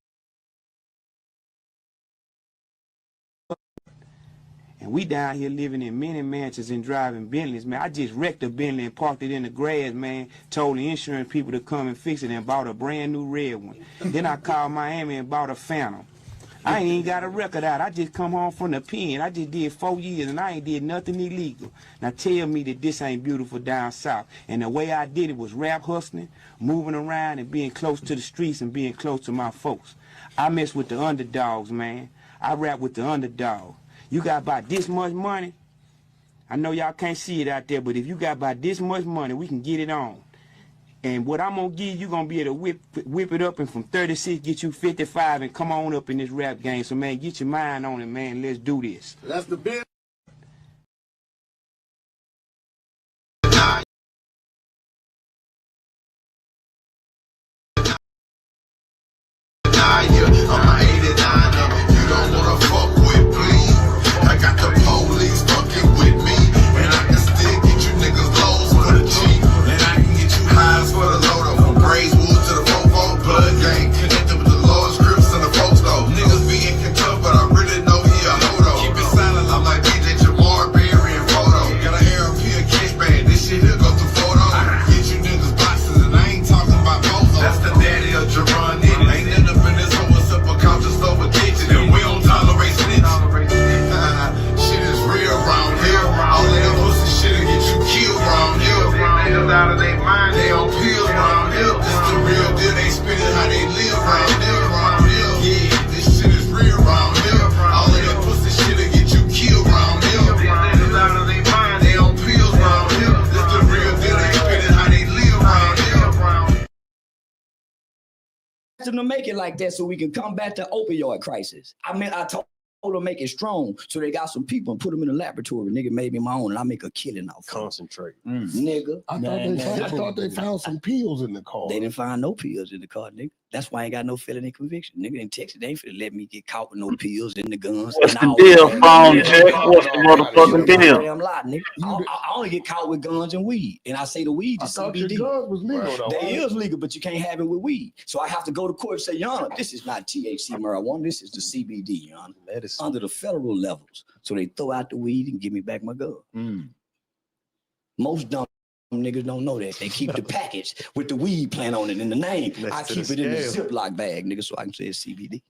And we down here living in many mansions and driving Bentleys, man. I just wrecked a Bentley and parked it in the grass, man. Told the insurance people to come and fix it and bought a brand new red one. Then I called Miami and bought a Phantom. I ain't even got a record out. I just come home from the pen. I just did 4 years and I ain't did nothing illegal. Now tell me that this ain't beautiful down south. And the way I did it was rap hustling, moving around and being close to the streets and being close to my folks. I mess with the underdogs, man. I rap with the underdog. You got about this much money. I know y'all can't see it out there, but if you got about this much money, we can get it on. And what I'm gonna give you, gonna be able to whip it up, and from 36 get you 55 and come on up in this rap game. So man, get your mind on it, man. Let's do this. That's the bit. To make it like that so we can combat the opioid crisis. I told them to make it strong so they got some people and put them in the laboratory. Nigga made me my own and I make a killing off. Concentrate. Nigga. I thought they found some pills in the car. They didn't find no pills in the car, nigga. That's why I ain't got no felony conviction. Nigga in Texas, they ain't finna let me get caught with no pills and the guns. What's and the all deal, that. phone check? What's the motherfucking deal? Damn lie, nigga. I only get caught with guns and weed, and I say the weed is CBD. Your guns was legal though. They is legal, but you can't have it with weed. So I have to go to court and say, Your Honor, this is not THC marijuana. This is the CBD, Your Honor. That is under the federal levels. So they throw out the weed and give me back my gun. Most dumb niggas don't know that. They keep the package with the weed plant on it in the name. I keep it in a Ziploc bag, nigga, so I can say it's CBD.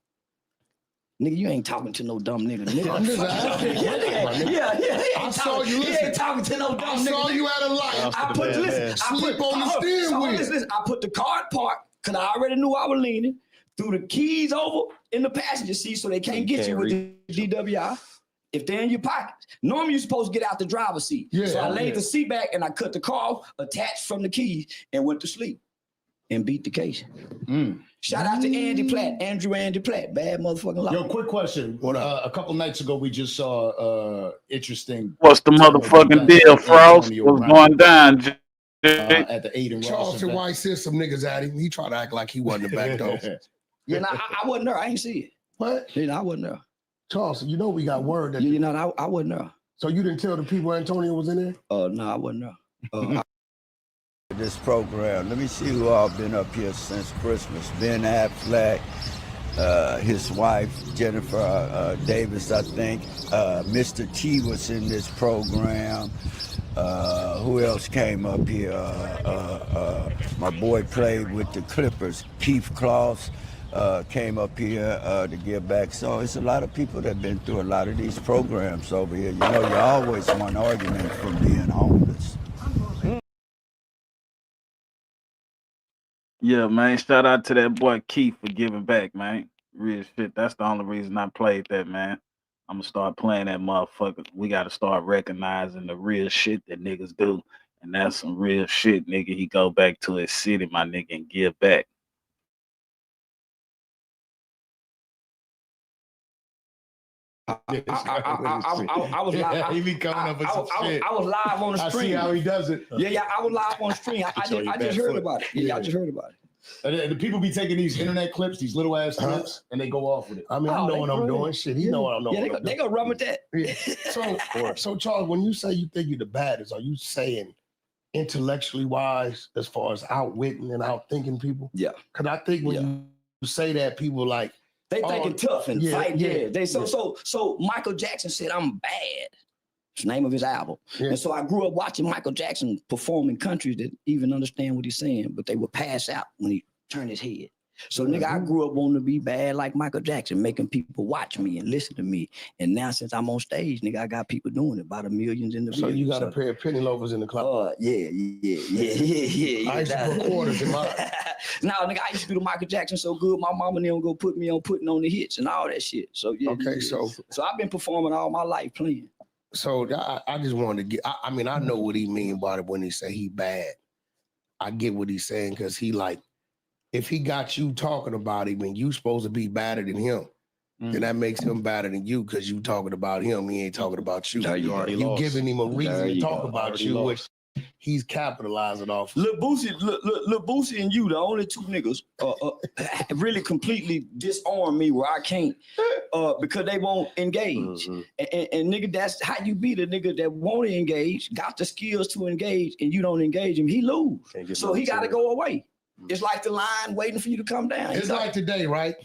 Nigga, you ain't talking to no dumb nigga. I saw you. He ain't talking to no dumb nigga. I saw you at a light. I put on the steering wheel. I put the car parked because I already knew I was leaning. Threw the keys over in the passenger seat so they can't get you with the DWI. If they're in your pockets, normally you're supposed to get out the driver's seat. So I laid the seat back and I cut the car off, attached from the keys, and went to sleep and beat the case. Shout out to Andrew Andy Platt, bad motherfucking law. Yo, quick question. A couple nights ago, we just saw interesting. What's the motherfucking deal, Frost? What's going down? At the 8 and Charleston White said some niggas at him. He tried to act like he wasn't the back door. I wasn't there. I ain't see it. What? I wasn't there. Charleston, you know we got word that I wasn't there. So you didn't tell the people Antonio was in there? No, I wasn't there. This program. Let me see who all been up here since Christmas. Ben Affleck, his wife Jennifer Davis, I think. Mr. T was in this program. Who else came up here? My boy played with the Clippers. Keith Kloss came up here to give back. So it's a lot of people that have been through a lot of these programs over here. You know, you always want argument from being homeless. Yeah, man. Shout out to that boy Keith for giving back, man. Real shit. That's the only reason I played that, man. I'm gonna start playing that motherfucker. We gotta start recognizing the real shit that niggas do. And that's some real shit, nigga. He go back to his city, my nigga, and give back. I was live. He be coming up with some shit. I was live on the stream. I see how he does it. Yeah, I was live on the stream. I just heard about it. Yeah, I just heard about it. And the people be taking these internet clips, these little ass clips, and they go off with it. I mean, I know what I'm doing. Shit, he know what I'm doing. Yeah, they gonna run with that. Yeah. So Charles, when you say you think you're the baddest, are you saying intellectually wise as far as outwitting and outthinking people? Yeah. Because I think when you say that, people like, they thinking tough and fight. Yeah. So Michael Jackson said, I'm bad. It's the name of his album. Yeah. And so I grew up watching Michael Jackson perform in countries that even understand what he's saying, but they would pass out when he turned his head. So nigga, I grew up wanting to be bad like Michael Jackson, making people watch me and listen to me. And now since I'm on stage, nigga, I got people doing it by the millions in the So you got a pair of penny loafers in the club? Yeah. I used to put quarters in mine. No, nigga, I used to do the Michael Jackson so good, my mama and them go put me on putting on the hits and all that shit. So yeah. Okay, so I've been performing all my life playing. So I just wanted to get, I mean, I know what he mean by it when he say he bad. I get what he's saying because he like, if he got you talking about him and you supposed to be badder than him, then that makes him badder than you because you talking about him. He ain't talking about you. You giving him a reason to talk about you, which he's capitalizing off. Lil Boosie and you, the only two niggas, really completely disarm me where I can't because they won't engage. And nigga, that's how you beat a nigga that won't engage, got the skills to engage, and you don't engage him, he lose. So he got to go away. It's like the line waiting for you to come down. It's like today, right?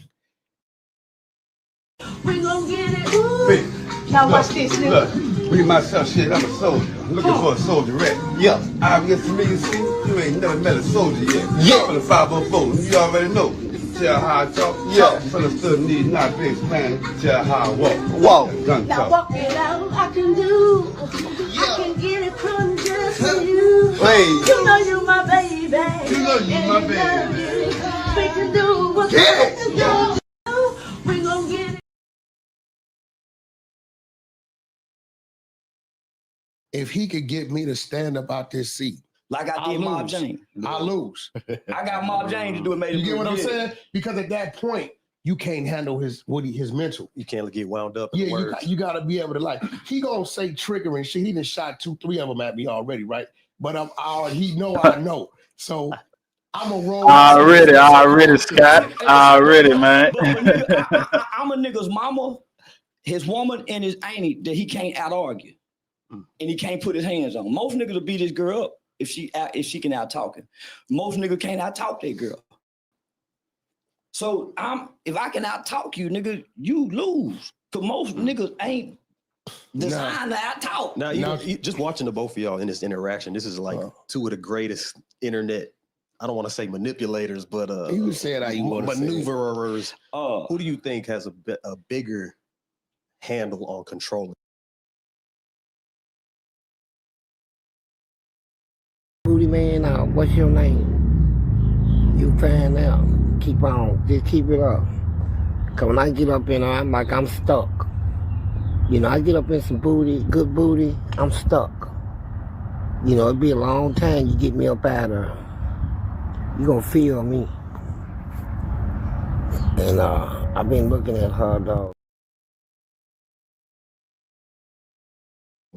We gon' get it. Ooh. Now watch this, nigga. Me, myself, shit, I'm a soldier. I'm looking for a soldierette. Yeah. Obvious to me, you see, you ain't never met a soldier yet. Yeah. From the 504, you already know. Tell how I talk. Yeah. From the stood need not be explained. Tell how I walk. Gun now talk. walk it out, I can do. I can get it from just for you. Hey. You know you my baby. You know you my baby. We can do what we can do. We gon' get it. If he could get me to stand up out this seat, like I did Mob James, I lose. I got Mob James to do it. You get what I'm saying? Because at that point, you can't handle his mental. You can't get wound up. Yeah, you got to be able to like. He gonna say trigger and shit. He done shot 2-3 of them at me already, right? But he know I know. So I'm a roll. Already, Scott. Already, man. But nigga, I'm a nigga's mama, his woman, and his auntie that he can't out argue, and he can't put his hands on. Most niggas will beat his girl up if she can out talk him. Most niggas can't out talk that girl. So if I can out talk you, nigga, you lose. Cause most niggas ain't designed to out talk. Now, you just watching the both of y'all in this interaction, this is like two of the greatest internet, I don't want to say manipulators, but you said how you want to maneuverers. Who do you think has a bigger handle on controlling? Booty man, what's your name? You fan out. Keep on, just keep it up. Cause when I get up in there, I'm like I'm stuck. You know, I get up in some booty, good booty, I'm stuck. You know, it'd be a long time you get me up out of there. You gonna feel me. And I've been looking at her though.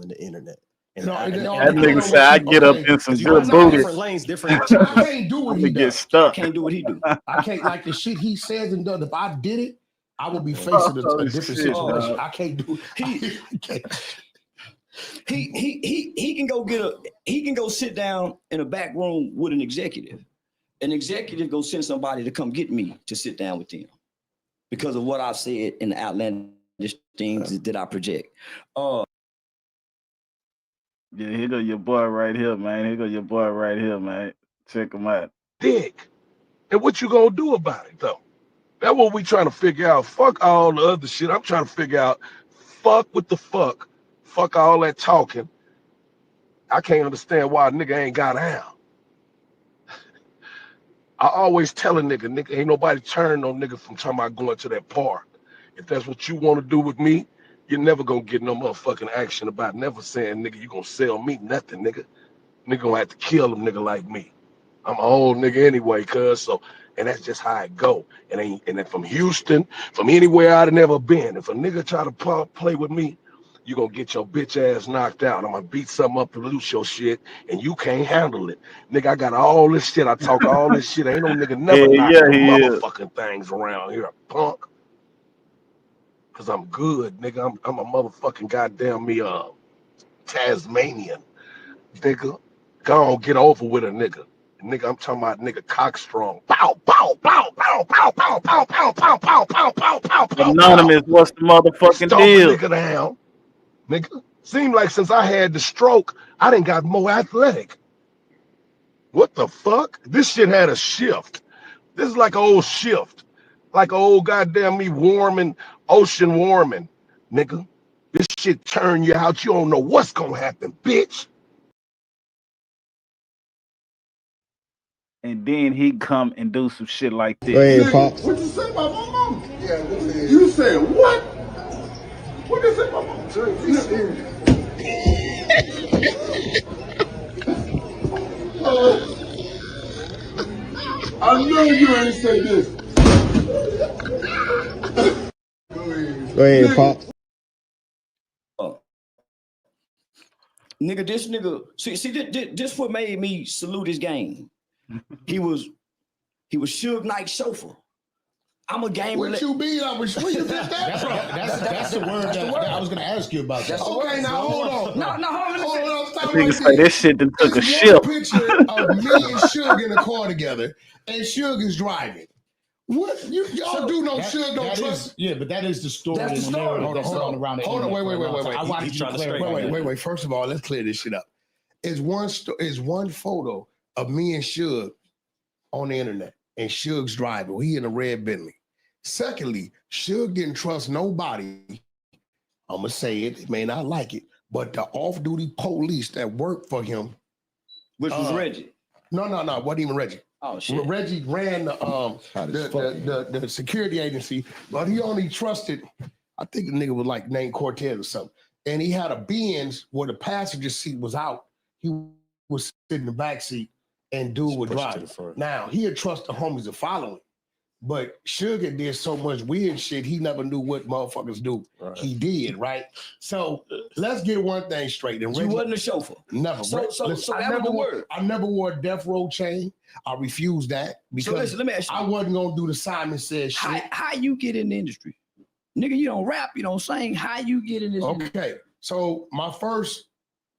On the internet. And that nigga said I get up in some good booty. Different lanes, different. I can't do what he get does. stuck. Can't do what he do. I can't, like the shit he says and does. If I did it, I would be facing a different situation. I can't do it. He can go sit down in a back room with an executive. An executive go send somebody to come get me to sit down with them because of what I've said in the outlandish things that I project. Yeah, here go your boy right here, man. Here go your boy right here, man. Check him out. Dick. And what you gonna do about it, though? That's what we trying to figure out. Fuck all the other shit. I'm trying to figure out, fuck with the fuck. Fuck all that talking. I can't understand why a nigga ain't got out. I always tell a nigga, ain't nobody turn no nigga from talking about going to that park. If that's what you want to do with me, you're never gonna get no motherfucking action about never saying, nigga, you gonna sell me nothing, nigga. Nigga gonna have to kill a nigga like me. I'm an old nigga anyway, cuz, so, and that's just how it go. And then from Houston, from anywhere I'd never been, if a nigga try to play with me, you gonna get your bitch ass knocked out. I'm gonna beat something up to loose your shit, and you can't handle it. Nigga, I got all this shit. I talk all this shit. Ain't no nigga never knock motherfucking things around here, punk. Cause I'm good, nigga. I'm a motherfucking goddamn me Tasmanian, nigga. Go on, get over with a nigga. Nigga, I'm talking about nigga cock strong. Pow, pow, pow, pow, pow, pow, pow, pow, pow, pow, pow, pow, pow, pow. Anonymous, what's the motherfucking deal? Nigga down, nigga. Seemed like since I had the stroke, I done got more athletic. What the fuck? This shit had a shift. This is like an old shift. Like an old goddamn me warming, ocean warming, nigga. This shit turn you out. You don't know what's gonna happen, bitch. And then he come and do some shit like this. Go ahead, Pops. What you say about my mama? Yeah, you said what? What did you say about my mama? I know you ain't say this. Go ahead, Pops. Nigga, this nigga, see, this what made me salute his game. He was Suge Knight's chauffeur. I'm a game. What you be? Where you get that? That's the word that I was gonna ask you about. That. Okay, now hold on. Hold on. Stop Nigga right say there. this shit done took a There's shift. one picture of me and Suge in the car together, and Suge is driving. What y'all do? No, Suge don't trust. Yeah, but that is the story. That's the story. Hold on. Wait. First of all, let's clear this shit up. It's one photo of me and Suge on the internet, and Suge's driving. He in a red Bentley. Secondly, Suge didn't trust nobody. I'm gonna say it. He may not like it, but the off-duty police that worked for him, which was Reggie. No, wasn't even Reggie. Oh shit. Reggie ran the security agency, but he only trusted, I think the nigga was like named Cortez or something. And he had a Benz where the passenger seat was out. He was sitting in the back seat and dude would drive. Now, he'd trust the homies to follow him. But Sugar did so much weird shit, he never knew what motherfuckers do. Right. He did, right? So let's get one thing straight. And You wasn't a chauffeur. Never. So that was the word. I never wore a death row chain. I refused that because So listen, let me ask you. I wasn't gonna do the Simon Says shit. How you get in the industry? Nigga, you don't rap, you don't sing. How you get in this industry? Okay, so my first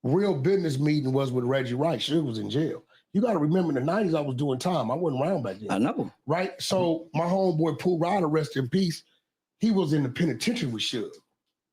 real business meeting was with Reggie Wright. Suge was in jail. You got to remember in the 90s, I was doing time. I wasn't around back then. I know. Right? So my homeboy, Pooh Ryder, rest in peace, he was in the penitentiary with Suge.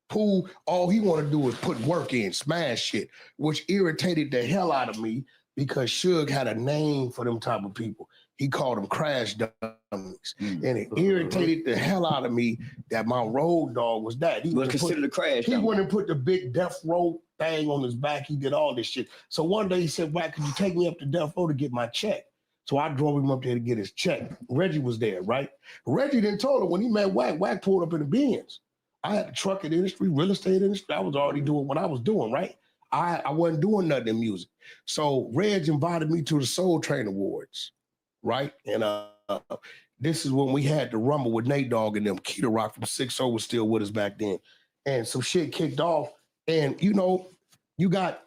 Pooh, all he wanted to do was put work in, smash shit, which irritated the hell out of me because Suge had a name for them type of people. He called them crash dummies. And it irritated the hell out of me that my road dog was that. He was considered a crash He dummy. went and put the big death row thing on his back. He did all this shit. So one day he said, "Why could you take me up to death row to get my check?" So I drove him up there to get his check. Reggie was there, right? Reggie then told him when he met Wack, Wack pulled up in the Benz. I had the trucking industry, real estate industry. I was already doing what I was doing, right? I wasn't doing nothing in music. So Reg invited me to the Soul Train Awards, right? And this is when we had the Rumble with Nate Dogg and them. Keita Rock from 6-0 was still with us back then. And some shit kicked off. And, you know, you got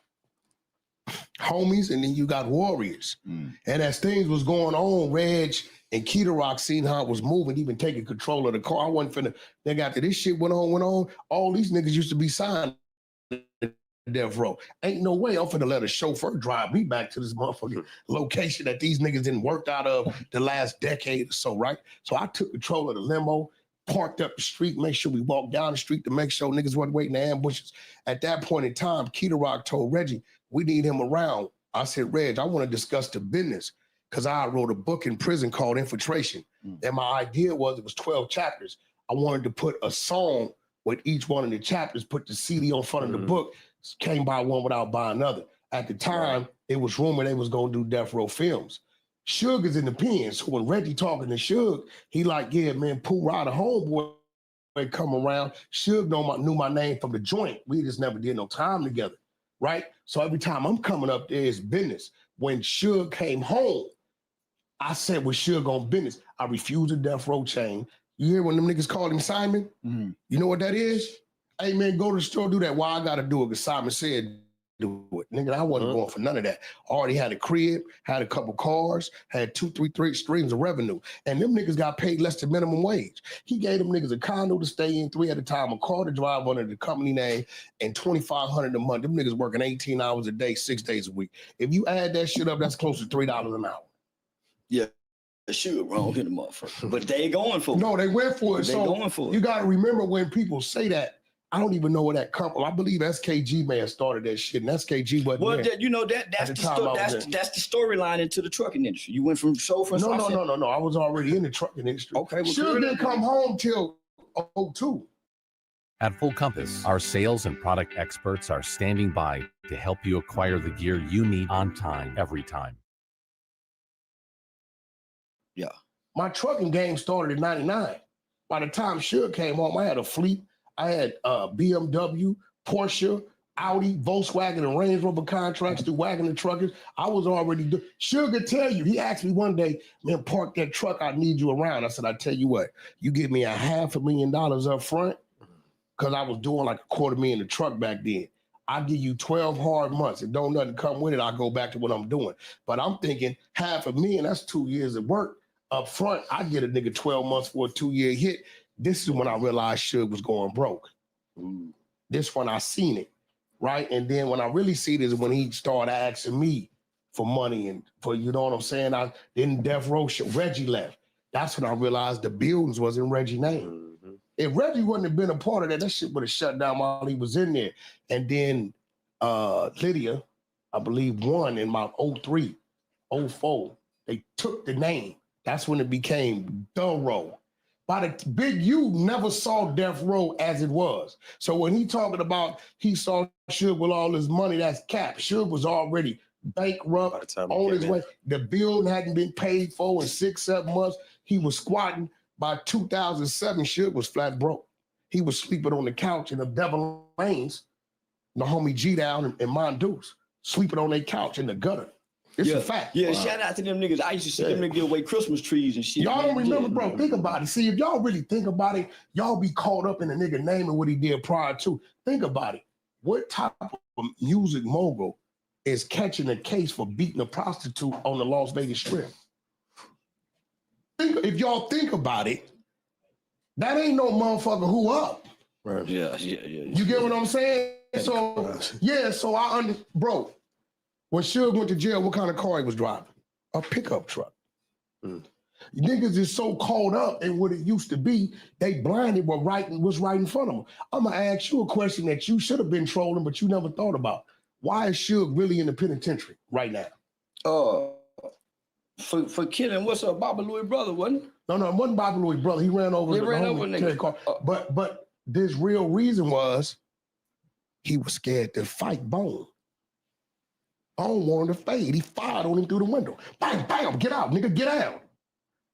homies and then you got warriors. And as things was going on, Reg and Keita Rock seen how it was moving, even taking control of the car. I wasn't finna, then after this shit went on, all these niggas used to be signed to death row. Ain't no way I'm finna let a chauffeur drive me back to this motherfucking location that these niggas didn't work out of the last decade or so, right? So I took control of the limo, parked up the street, make sure we walked down the street to make sure niggas wasn't waiting in ambushes. At that point in time, Keita Rock told Reggie, we need him around. I said, Reg, I want to discuss the business because I wrote a book in prison called Infiltration. And my idea was it was 12 chapters. I wanted to put a song with each one of the chapters, put the CD on front of the book, came by one without buying another. At the time, it was rumored they was going to do Death Row Films. Suge is in the pen. So when Reggie talking to Suge, he like, yeah, man, Pooh Ryder homeboy come around. Suge knew my name from the joint. We just never did no time together, right? So every time I'm coming up there, it's business. When Suge came home, I said with Suge on business, I refused a Death Row chain. You hear when them niggas called him Simon? You know what that is? Hey, man, go to the store, do that. Why I got to do it? Because Simon said do it. Nigga, I wasn't going for none of that. Already had a crib, had a couple cars, had 2, 3 streams of revenue. And them niggas got paid less than minimum wage. He gave them niggas a condo to stay in, 3 at a time, a car to drive under the company name, and $2,500 a month. Them niggas working 18 hours a day, 6 days a week. If you add that shit up, that's close to $3 an hour. Yeah. Sure, wrong hit the motherfucker. But they going for it. No, they went for it. They going for it. You got to remember when people say that, I don't even know where that come from. I believe SKG may have started that shit, and SKG wasn't Well, there. you know that's the storyline into the trucking industry. You went from chauffeur. No. I was already in the trucking industry. Okay, well, Suge didn't come home till 2002. At Full Compass, our sales and product experts are standing by to help you acquire the gear you need on time, every time. Yeah. My trucking game started in 99. By the time Suge came home, I had a fleet. I had BMW, Porsche, Audi, Volkswagen, and Range Rover contracts through Wagon and Truckers. I was already doing. Suge could tell you. He asked me one day, man, park that truck. I need you around. I said, I tell you what, you give me $500,000 up front, because I was doing like $250,000 a truck back then. I give you 12 hard months. If don't nothing come with it, I'll go back to what I'm doing. But I'm thinking $500,000, that's 2 years of work. Up front, I get a nigga 12 months for a 2-year hit. This is when I realized Suge was going broke. This one I seen it, right? And then when I really see this is when he started asking me for money and for, you know what I'm saying? I didn't Death Row shit. Reggie left. That's when I realized the buildings was in Reggie's name. If Reggie wouldn't have been a part of that, that shit would have shut down while he was in there. And then Lydia, I believe, won in my 03, 04. They took the name. That's when it became The Row. By the Big U never saw Death Row as it was. So when he talking about he saw Suge with all his money, that's cap. Suge was already bankrupt, on his way. The bill hadn't been paid for in 6-7 months. He was squatting. By 2007, Suge was flat broke. He was sleeping on the couch in the Devil Lanes, the homie G Down and Mondoose, sleeping on their couch in the gutter. It's yeah. a fact. Yeah, shout out to them niggas. I used to see them niggas give away Christmas trees and shit. Y'all don't man. remember, bro. Think about it. See, if y'all really think about it, y'all be caught up in the nigga name and what he did prior to. Think about it. What type of music mogul is catching a case for beating a prostitute on the Las Vegas Strip? If y'all think about it, that ain't no motherfucker who up. Right. Yeah. You get what I'm saying? So, yeah, so bro, when Suge went to jail, what kind of car he was driving? A pickup truck. Niggas is so caught up in what it used to be, they blinded what's right in front of them. I'm gonna ask you a question that you should have been trolling, but you never thought about. Why is Suge really in the penitentiary right now? For killing what's up, Baba Louie brother, wasn't it? No, it wasn't Baba Louie brother. He ran over the homie car. But this real reason was he was scared to fight Bone. Bone wanted to fade. He fired on him through the window. Bam, bam, get out, nigga, get out.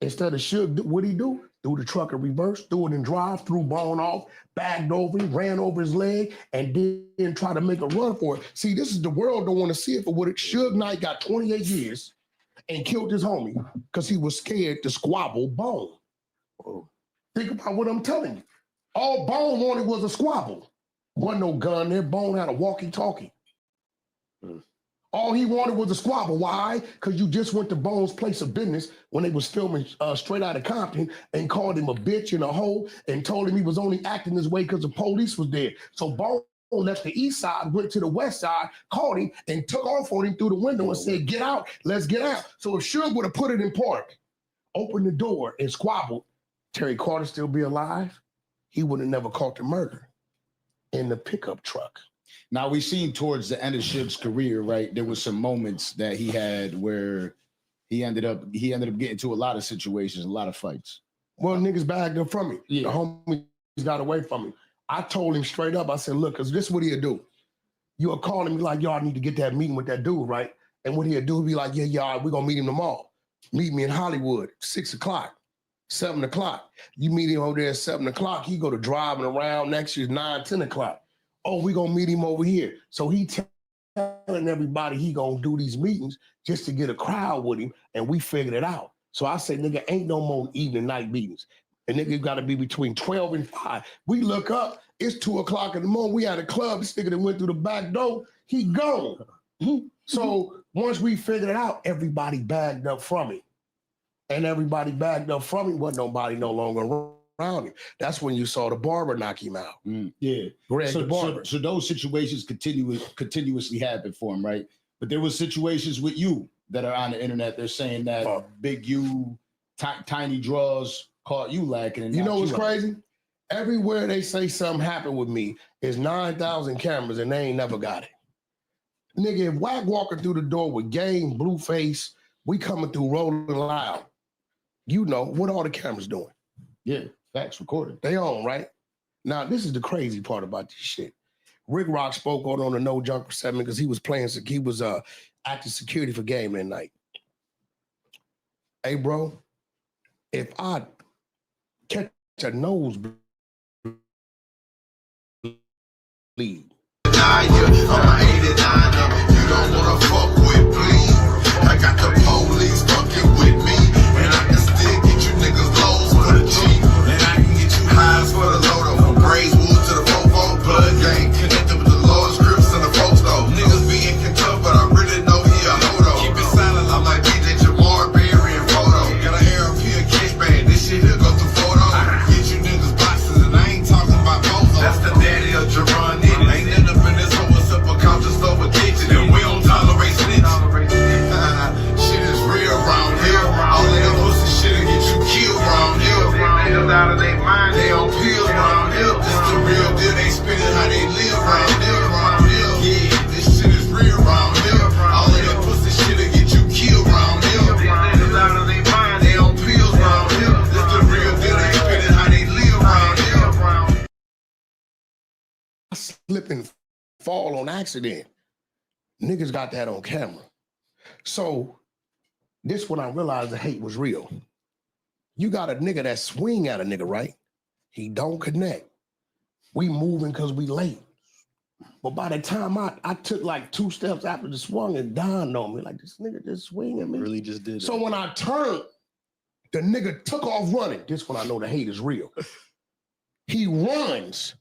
Instead of Suge, what'd he do? Threw the truck in reverse, threw it in drive, threw Bone off, bagged over him, ran over his leg, and then tried to make a run for it. See, this is the world don't want to see it for what it. Suge Knight got 28 years and killed his homie because he was scared to squabble Bone. Think about what I'm telling you. All Bone wanted was a squabble. Wasn't no gun there. Bone had a walkie-talkie. All he wanted was a squabble. Why? Because you just went to Bone's place of business when they was filming Straight Outta Compton and called him a bitch and a hoe and told him he was only acting this way because the police was there. So Bone left the east side, went to the west side, called him and took off on him through the window and said, get out, let's get out. So if Suge would have put it in park, opened the door and squabbled, Terry Carter still be alive? He would have never caught the murder in the pickup truck. Now we seen towards the end of Suge's career, right? There was some moments that he had where he ended up getting to a lot of situations, a lot of fights. Well, niggas bagged up from me. Yeah. The homies got away from me. I told him straight up, I said, look, because this is what he'll do. You'll call him like, y'all need to get that meeting with that dude, right? And what he'll do, he'll be like, yeah, we're going to meet him tomorrow. Meet me in Hollywood, 6 o'clock, 7 o'clock. You meet him over there at 7 o'clock, he go to driving around next year, 9, 10 o'clock. Oh, we gonna meet him over here. So he telling everybody he gonna do these meetings just to get a crowd with him, and we figured it out. So I said, nigga, ain't no more evening night meetings. And nigga gotta be between 12 and 5. We look up, it's 2 o'clock in the morning, we at a club, this nigga that went through the back door, he gone. So once we figured it out, everybody bagged up from him. And everybody bagged up from him, wasn't nobody no longer around him. That's when you saw the barber knock him out. Yeah. Greg the barber. So those situations continuously happen for him, right? But there was situations with you that are on the internet. They're saying that Big U, Tiny Draws caught you lacking. And you know what's crazy? Everywhere they say something happened with me is 9,000 cameras and they ain't never got it. Nigga, if Wack walking through the door with Game, Blueface, we coming through rolling loud. You know, what all the cameras doing? Yeah. Facts recorded. They on, right? Now, this is the crazy part about this shit. Rick Rock spoke on the No Jumper 7 because he was acting security for Game that night. Hey, bro, if I catch a nosebleed, You don't wanna fuck with, please. I got the police fucking with me, and I can still get you niggas lows for the cheap. Highs for the loader, from Grayswood to the Fofo, blood gang connected with the Lord's grips and the folks though. Niggas being Kentucky, but I really know he a hodo. Keep it silent, I'm like DJ Jamar, Berry, and Photo. Got an ARP, a cash bag, this shit here go through photo. Get you niggas boxes, and I ain't talking about Bozo. That's the daddy of Jerron Nitty. Ain't end up in this hole, what's up a counter store for kitchen, and we don't tolerate snitch. Shit is real round here. All that pussy shit'll get you killed round here. Niggas out of their mind, they on pills round here. This the real deal, they spinning how they live round here. Yeah, this shit is real round here. All of that pussy shit'll get you killed round here. Niggas out of their mind, they on pills round here. This the real deal, they spinning how they live round here. I slip and fall on accident. Niggas got that on camera. So this when I realized the hate was real. You got a nigga that swing at a nigga, right? He don't connect. We moving because we late. But by the time I took like 2 steps after the swung, it dawned on me, like, this nigga just swinging me. Really just did So that. when I turned, the nigga took off running. This when I know the hate is real. He runs.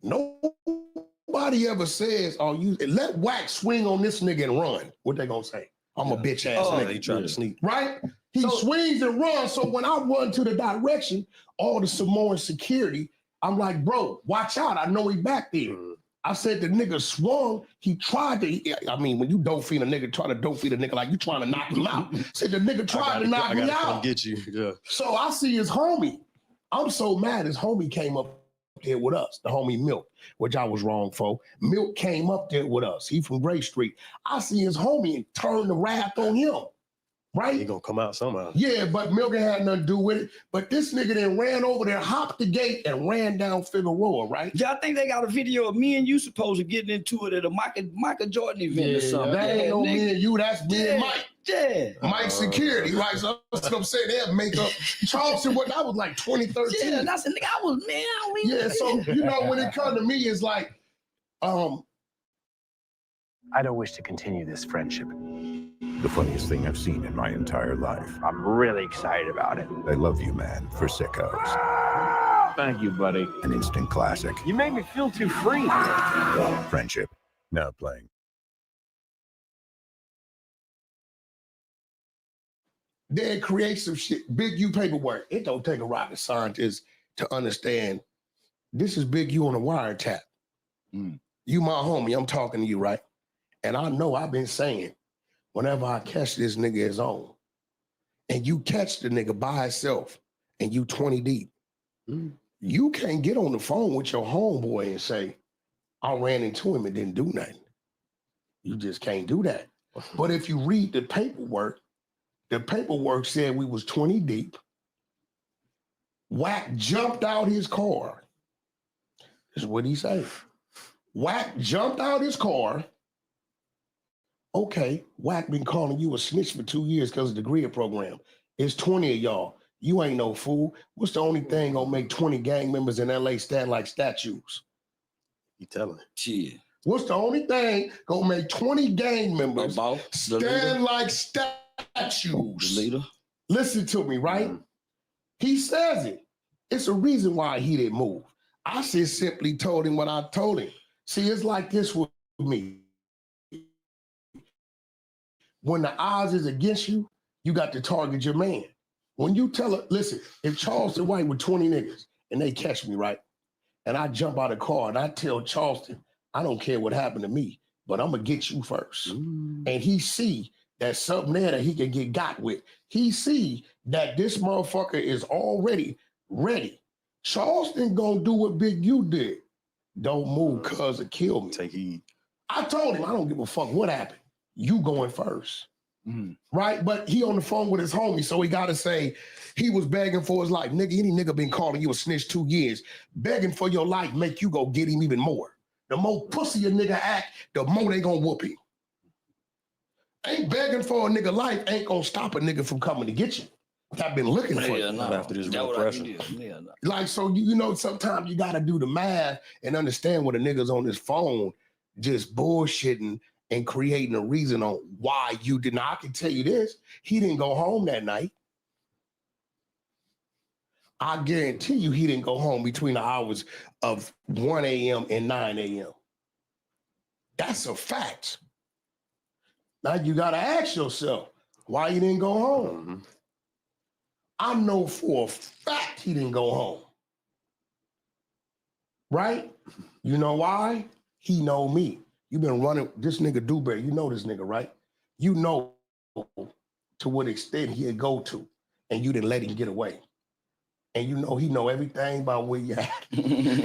Nobody ever says, oh, you let Wax swing on this nigga and run. What they gonna say? I'm a bitch ass nigga. He tried to sneak. Right? He swings and runs. So when I run to the direction, all the Samoan security, I'm like, bro, watch out. I know he back there. I said the nigga swung. He tried to, I mean, when you dope feed a nigga, try to dope feed a nigga like you trying to knock him out. Said the nigga tried to knock me come out. get you. Yeah. So I see his homie. I'm so mad his homie came up there with us, the homie Milk, which I was wrong for. Milk came up there with us. He from Gray Street. I see his homie and turn the wrath on him. Right? He gonna come out somehow. Yeah, but Milk had nothing to do with it. But this nigga then ran over there, hopped the gate, and ran down Figueroa, right? Yeah, I think they got a video of me and you supposed to get into it at a Michael Jordan event or something. That ain't no me and you, that's me and Mike. Yeah. Mike security, right? So that's what I'm saying. They have makeup. Charleston, what that was like 2013. Yeah, that's a nigga. I was man. Yeah, so you know when it comes to me, it's like, I don't wish to continue this friendship. The funniest thing I've seen in my entire life. I'm really excited about it. I love you, man, for sickos. Thank you, buddy. An instant classic. You made me feel too free. Friendship. Now playing. Then create some shit. Big U paperwork. It don't take a rocket scientist to understand this is Big U on a wiretap. You my homie, I'm talking to you, right? And I know I've been saying, whenever I catch this nigga is on, and you catch the nigga by himself, and you 20 deep, you can't get on the phone with your homeboy and say, I ran into him and didn't do nothing. You just can't do that. But if you read the paperwork said we was 20 deep. Wack jumped out his car. This is what he said. Wack jumped out his car. Okay, Wack been calling you a snitch for 2 years because of the GRIA program. It's 20 of y'all. You ain't no fool. What's the only thing gonna make 20 gang members in LA stand like statues? You telling? Yeah. What's the only thing gonna make 20 gang members stand like statues? The leader. Listen to me, right? He says it. It's a reason why he didn't move. I just simply told him what I told him. See, it's like this with me. When the odds is against you, you got to target your man. When you tell her, listen, if Charleston White with 20 niggas and they catch me, right? And I jump out of the car and I tell Charleston, I don't care what happened to me, but I'm gonna get you first. And he see that something there that he can get got with. He see that this motherfucker is already ready. Charleston gonna do what Big U did. Don't move cuz it kill me. Take heed. I told him, I don't give a fuck what happened. You going first. Right? But he on the phone with his homie, so he gotta say he was begging for his life. Nigga, any nigga been calling you a snitch 2 years, begging for your life make you go get him even more. The more pussy a nigga act, the more they gonna whoop him. Ain't begging for a nigga life ain't gonna stop a nigga from coming to get you. I've been looking for you. Not after this real pressure. Like, so you know, sometimes you gotta do the math and understand what a nigga's on his phone just bullshitting and creating a reason on why you did not. I can tell you this, he didn't go home that night. I guarantee you he didn't go home between the hours of 1 a.m. and 9 a.m. That's a fact. Now you gotta ask yourself, why you didn't go home? I know for a fact he didn't go home. Right? You know why? He know me. You been running, this nigga Dewberry, you know this nigga, right? You know to what extent he'd go to, and you didn't let him get away. And you know he know everything about where you at.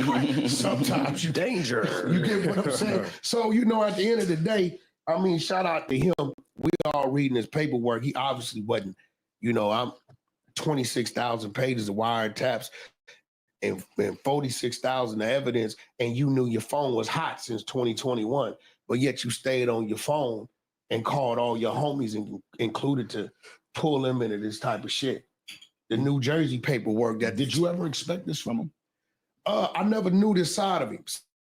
Right? Sometimes you danger. You get what I'm saying? So, you know, at the end of the day, I mean, shout out to him. We all reading his paperwork. He obviously wasn't, you know, I'm 26,000 pages of wiretaps and 46,000 of evidence, and you knew your phone was hot since 2021, but yet you stayed on your phone and called all your homies and included to pull them into this type of shit. The New Jersey paperwork, that did you ever expect this from him? I never knew this side of him.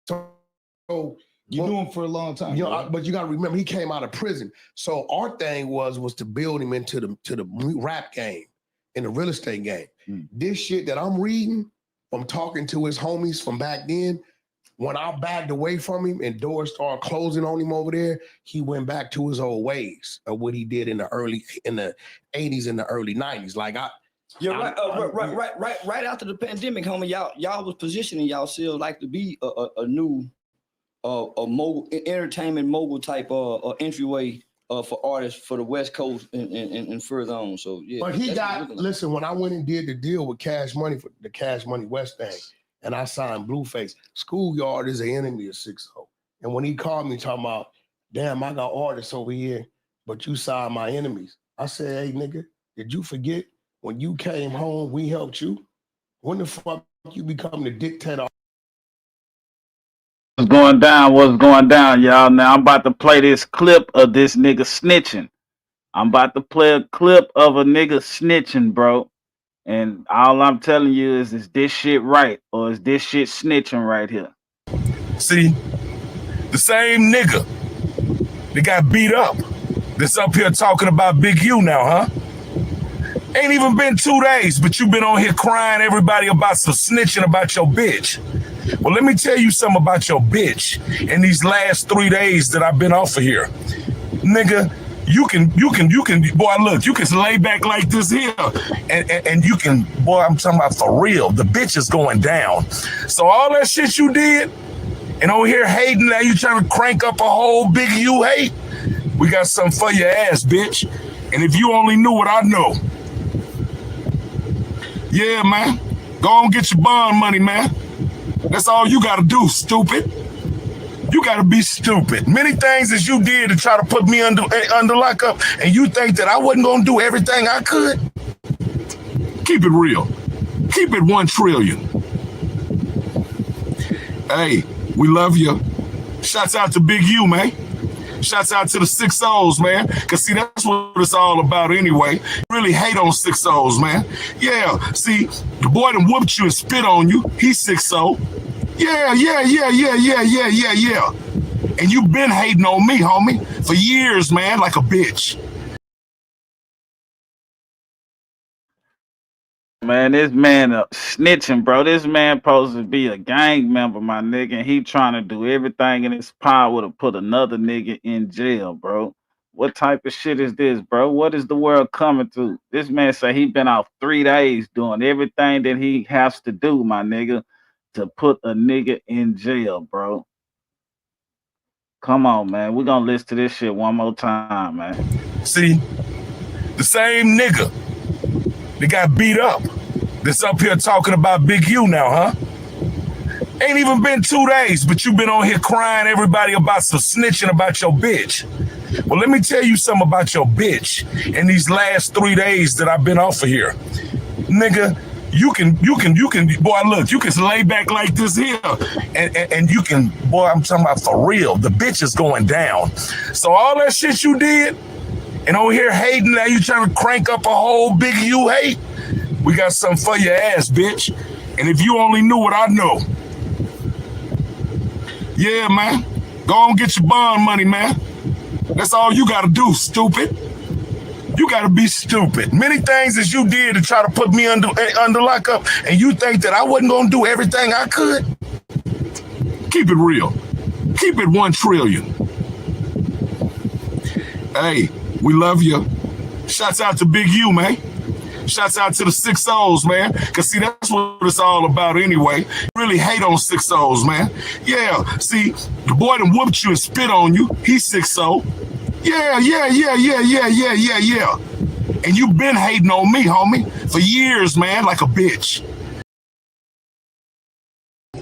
So You knew him for a long time. You know, but you got to remember, he came out of prison. So our thing was to build him into the rap game and the real estate game. This shit that I'm reading from talking to his homies from back then, when I backed away from him and doors started closing on him over there, he went back to his old ways of what he did in the 80s and the early 90s. Like right after the pandemic, homie, y'all was positioning yourselves like to be a new mogul, entertainment mogul type entryway for artists for the West Coast and further on. So yeah. But he got, listen, when I went and did the deal with Cash Money for the Cash Money West thing, and I signed Blueface, Schoolyard is an enemy of 6-0. And when he called me talking about, damn, I got artists over here, but you signed my enemies. I said, hey, nigga, did you forget when you came home, we helped you? When the fuck you become the dictator? What's going down, y'all? Now I'm about to play this clip of this nigga snitching. I'm about to play a clip of a nigga snitching, bro. And all I'm telling you is this shit right or is this shit snitching right here? See, the same nigga that got beat up that's up here talking about Big U now, huh? Ain't even been 2 days, but you been on here crying everybody about some snitching about your bitch. Well, let me tell you something about your bitch in these last 3 days that I've been off of here. Nigga, you can, boy, look, you can lay back like this here and you can, boy, I'm talking about for real, the bitch is going down. So all that shit you did and over here hating, now you trying to crank up a whole Big U hate, we got something for your ass, bitch. And if you only knew what I know. Yeah, man, go on get your bond money, man. That's all you gotta do, stupid. You gotta be stupid. Many things that you did to try to put me under lockup, and you think that I wasn't gonna do everything I could? Keep it real. Keep it 1 trillion. Hey, we love you. Shouts out to Big U, man. Shouts out to the 6-0s, man. Cause see, that's what it's all about anyway. Really hate on 6-0s, man. Yeah, see, the boy done whooped you and spit on you. He's 6-0. Yeah. And you been hating on me, homie, for years, man, like a bitch. Man, this man snitching, bro. This man supposed to be a gang member, my nigga, and he trying to do everything in his power to put another nigga in jail, bro. What type of shit is this, bro? What is the world coming to? This man say he been out 3 days doing everything that he has to do, my nigga, to put a nigga in jail, bro. Come on, man. We're gonna listen to this shit one more time, man. See, the same nigga that got beat up that's up here talking about Big U now, huh? Ain't even been 2 days, but you been on here crying everybody about some snitching about your bitch. Well, let me tell you something about your bitch in these last 3 days that I've been off of here. Nigga, you can, boy, look, you can lay back like this here and you can, boy, I'm talking about for real, the bitch is going down. So all that shit you did and over here hating, now you trying to crank up a whole Big U hate, we got something for your ass, bitch. And if you only knew what I know. Yeah, man, go on get your bond money, man. That's all you gotta do, stupid. You gotta be stupid. Many things that you did to try to put me under lockup, and you think that I wasn't gonna do everything I could? Keep it real. Keep it 1 trillion. Hey, we love you. Shouts out to Big U, man. Shouts out to the 6-0s, man. Cause see, that's what it's all about anyway. Really hate on 6-0s, man. Yeah, see, the boy done whooped you and spit on you. He's 6-0. Yeah. And you been hating on me, homie, for years, man, like a bitch.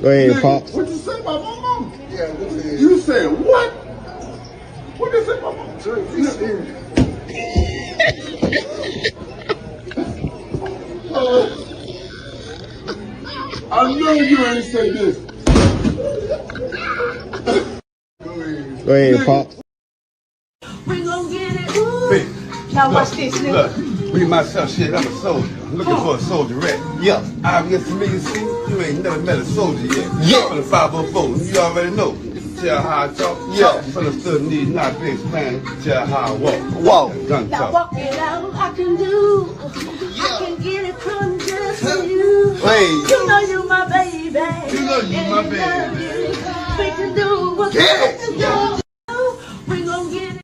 Go ahead, Pop. What you say about my mama? Yeah, you said what? What did you say about my mama? I know you ain't say this. Go ahead, Pop. We gon' get it. Ooh. Now watch this, nigga. Look, me myself, shit, I'm a soldier. I'm looking for a soldierette. Yeah, I'm get familiar, see? You ain't never met a soldier yet. Yeah. I'm in a 504, you already know. Tell how I talk. Yeah. From the stood need not be explained. Tell how I walk. Gun Now talk. walk it out, I can do. I can get it from just you. Hey. You know you my baby. You know you my baby. We can do what we can do. We gon' get it.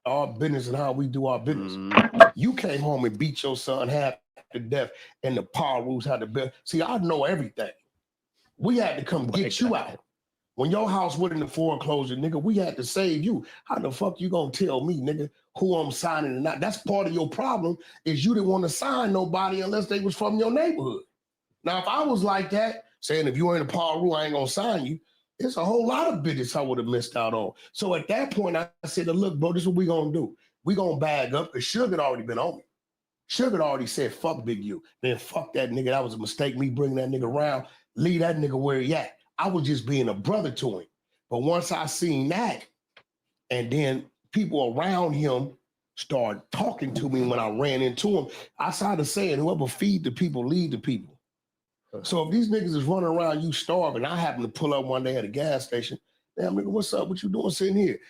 Our business and how we do our business. You came home and beat your son half to death, and the power rules had to be. See, I know everything. We had to come get you out. When your house went in the foreclosure, nigga, we had to save you. How the fuck you gonna tell me, nigga, who I'm signing and not? That's part of your problem, is you didn't want to sign nobody unless they was from your neighborhood. Now, if I was like that, saying if you ain't a power rule, I ain't gonna sign you, it's a whole lot of business I would have missed out on. So at that point, I said, look, bro, this is what we gonna do. We gonna bag up, because Suge had already been on me. Suge had already said, fuck Big U. Then fuck that nigga. That was a mistake, me bringing that nigga around. Leave that nigga where he at. I was just being a brother to him. But once I seen that, and then people around him started talking to me when I ran into him, I started saying, whoever feed the people, lead the people. So if these niggas is running around you starving, I happen to pull up one day at a gas station. Damn, nigga, what's up? What you doing sitting here?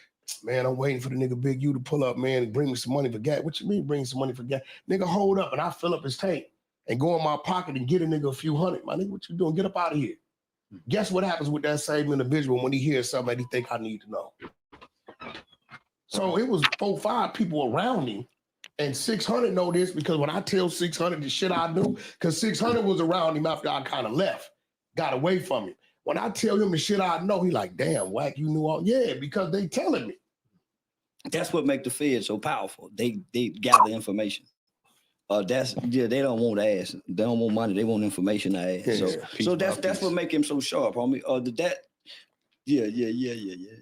Man, I'm waiting for the nigga Big U to pull up, man, and bring me some money for gas. What you mean bring some money for gas? Nigga, hold up, and I fill up his tank and go in my pocket and get a nigga a few hundred. My nigga, what you doing? Get up out of here. Guess what happens with that same individual when he hears something that he think I need to know? So it was 4, 5 people around me, and 600 know this because when I tell 600 the shit I knew, because 600 was around him after I kind of left, got away from him. When I tell him the shit I know, he like, damn, Wack, you knew all. Yeah, because they telling me. That's what make the Fed so powerful. They gather information. They don't want ass. They don't want money. They want information to ask. So that's what make him so sharp, homie. Yeah.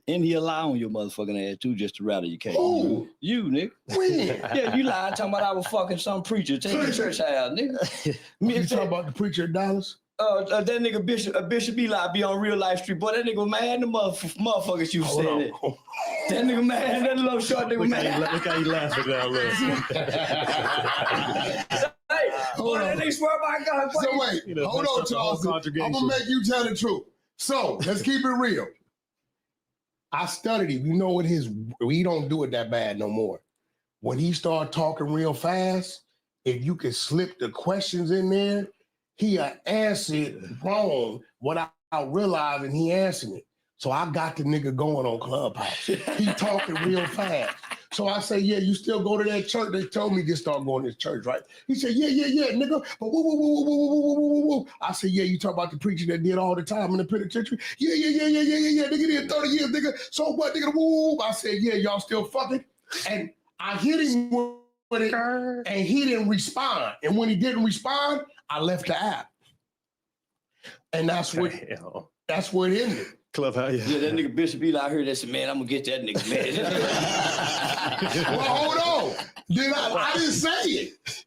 And he lie on your motherfucking ass too, just to rattle your case. Who? You, nigga. When? Yeah, you lying talking about I was fucking some preacher taking church house, nigga. You talking about the preacher at Dallas? That nigga Bishop Eli be on Real Life Street. Boy, that nigga mad the motherfuckers you said it. That nigga mad, that little short nigga mad. Look how he laughing now, look. Hey, boy, that nigga swear by God. So wait, hold on, Charles. I'm gonna make you tell the truth. So let's keep it real. I studied him. You know what he don't do it that bad no more. When he started talking real fast, if you could slip the questions in there, he answered wrong without realizing he answered it. So I got the nigga going on Clubhouse. He talking real fast. So I say, yeah, you still go to that church? They told me to start going to this church, right? He said, yeah, nigga. But woo. I said, yeah, you talk about the preacher that did all the time in the penitentiary? Yeah. Nigga did 30 years, nigga. So what, nigga? Woo. I said, yeah, y'all still fucking? And I hit him with it, and he didn't respond. And when he didn't respond, I left the app. And that's where it ended. Clubhouse. Yeah, that nigga Bishop Eli, I heard that said, man, I'm gonna get that nigga, man. Well, hold on. I didn't say it.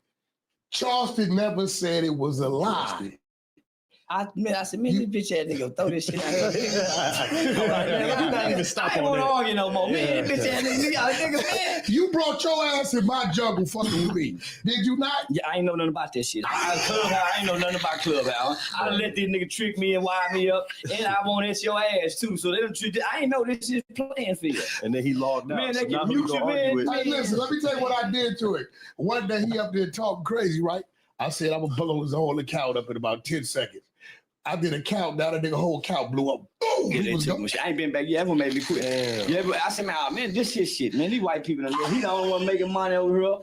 Charleston never said it was a lie. I said, man, this bitch ass nigga throw this shit out here. You not even stop I ain't on wanna that. argue no more. Man, this bitch ass nigga, man. You brought your ass in my jungle fucking with me. Did you not? Yeah, I ain't know nothing about that shit. I ain't know nothing about Clubhouse. I done let this nigga trick me and wire me up, and I want this your ass too. So they don't treat. I ain't know this is playing field. And then he logged out. Man, So they now can who mute gonna you, argue man. with? Hey, listen, let me tell you what I did to it. One day he up there talking crazy, right? I said I'm gonna blow his whole account up in about 10 seconds. I did a countdown, that nigga whole account blew up. Boom! Yeah, they took my shit. I ain't been back. Yeah, everyone made me quit. Yeah, but I said, man, this shit, man. These white people, he the only one making money over here.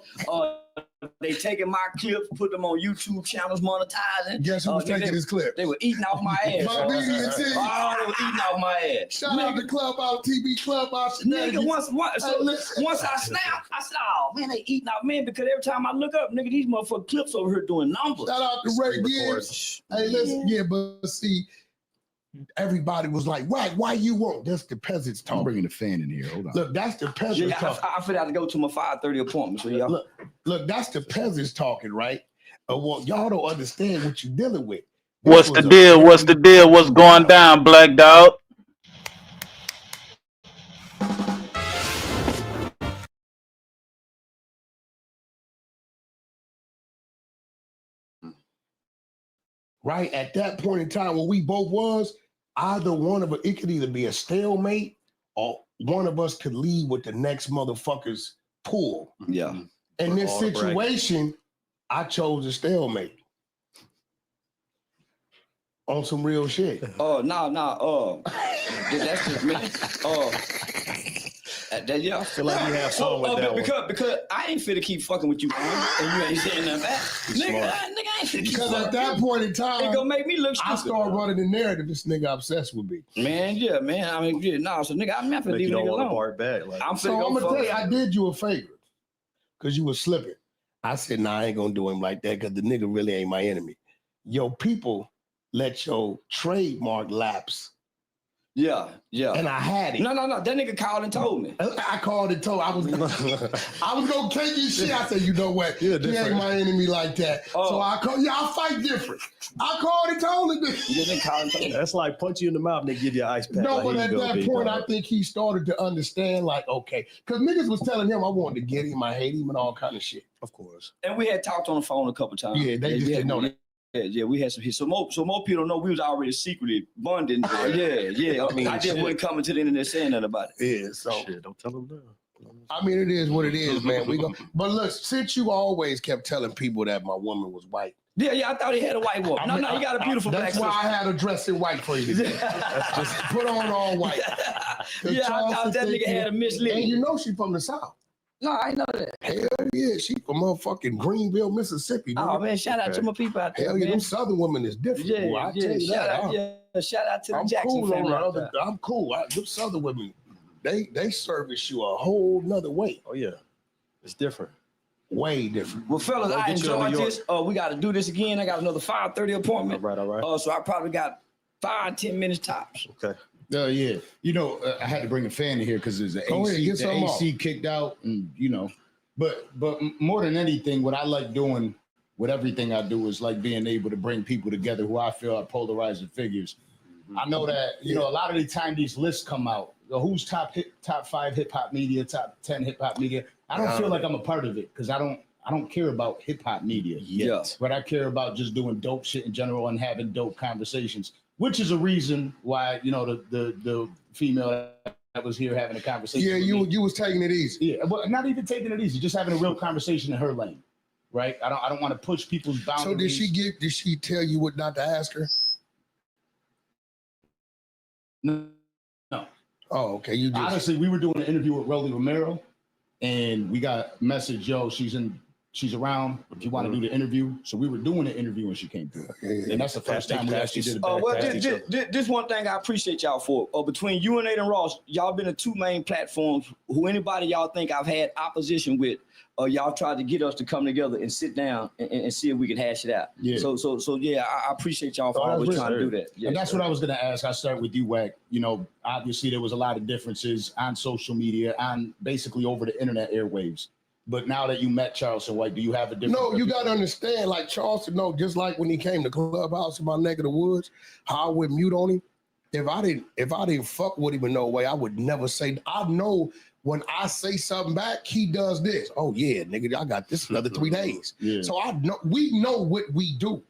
They taking my clips, put them on YouTube channels, monetizing. Guess who was taking his clip? They were eating off my ass. My media team. They were eating off my ass. Shout out to Clubhouse TV, Clubhouse. Nigga, once I snap, I said, oh man, they eating off, man, because every time I look up, nigga, these motherfucking clips over here doing numbers. Shout out to Ray Gibbs. Hey, listen, yeah, but see, everybody was like, why you won't? That's the peasants talking. I'm bringing the fan in here. Hold on. Look, that's the peasants talking. I feel to go to my 5:30 appointment. So y'all. Look, that's the peasants talking, right? Well, y'all don't understand what you're dealing with. What's the deal? What's the deal? What's going down, Black Dog? Right at that point in time when we both was, either one of us, it could either be a stalemate or one of us could lead with the next motherfucker's pull. Yeah. In this situation, I chose a stalemate. On some real shit. No. That's just me. Yeah, I feel like you have fun with that because I ain't finna keep fucking with you, man, and you ain't saying nothing back. Nigga, I ain't finna keep Because at that point in time, it gonna make me look stupid. I start running the narrative. This nigga obsessed with me. Man, yeah, man. I mean, yeah, no. So nigga, I'm not finna leave nigga alone. Back, like. I'm gonna tell you, I did you a favor because you were slipping. I said, nah, I ain't gonna do him like that because the nigga really ain't my enemy. Yo, people let your trademark lapse. Yeah. And I had it. No. That nigga called and told me. I called and told. I was gonna take his shit. I said, you know what? He ain't my enemy like that. So I call. Yeah, I fight different. I called and told him. That's like punch you in the mouth and they give you an ice pack. No, like, but at that point, I think he started to understand. Like, okay, because niggas was telling him I wanted to get him, I hate him, and all kind of shit. Of course. And we had talked on the phone a couple times. Yeah, they just didn't know that. Yeah, we had some hits. So more people don't know we was already secretly bonding. Yeah. I mean, I just wasn't coming to the internet saying nothing about it. Yeah, so shit, don't tell them that. I mean, it is what it is, man. We go. But look, since you always kept telling people that my woman was white. Yeah, I thought he had a white woman. No, you got a beautiful black sister. That's why I had her dressed in white for you. Just put on all white. Yeah, I thought that nigga had a mislead. And you know she from the South. No, I know that. Hell yeah, she from motherfucking Greenville, Mississippi. Oh man, shout out to my people out there. Hell yeah, them Southern women is different. Yeah, boy. I tell you shout that. out, shout out to the Jackson family. I'm cool. Them Southern women, they service you a whole nother way. Oh yeah, it's different. Way different. Well, fellas, I enjoyed this. We got to do this again. I got another 5:30 appointment. All right. So I probably got 5-10 minutes tops. Okay. Yeah. You know, I had to bring a fan in here because there's the AC kicked out, and you know. But more than anything, what I like doing with everything I do is like being able to bring people together who I feel are polarizing figures. I know that, you know, a lot of the time these lists come out, who's top 5 hip hop media, top 10 hip hop media. I don't feel like I'm a part of it because I don't care about hip hop media yet. But I care about just doing dope shit in general and having dope conversations, which is a reason why, you know, the female that was here having a conversation. Yeah, you was taking it easy. Yeah, but not even taking it easy, just having a real conversation in her lane, right? I don't want to push people's boundaries. So did she tell you what not to ask her? No. Oh, okay. You just... Honestly, we were doing an interview with Rolly Romero, and we got a message, yo, she's around if you want to do the interview. So we were doing the interview when she came through. And that's the first time we actually did it. This one thing I appreciate y'all for. Between you and Aiden Ross, y'all been the two main platforms who anybody y'all think I've had opposition with, y'all tried to get us to come together and sit down and see if we can hash it out. Yeah. So yeah, I appreciate y'all for always trying to do that. Yeah, and that's what I was going to ask. I'll start with you, Wack. You know, obviously there was a lot of differences on social media, on basically over the internet airwaves. But now that you met Charleston White, do you have a different? No, you got to understand, like Charleston, just like when he came to Clubhouse in my neck of the woods, how I would mute on him. If I didn't fuck with him in no way, I would never say. I know when I say something back, he does this. Oh yeah, nigga, I got this another 3 days. Yeah. So we know what we do.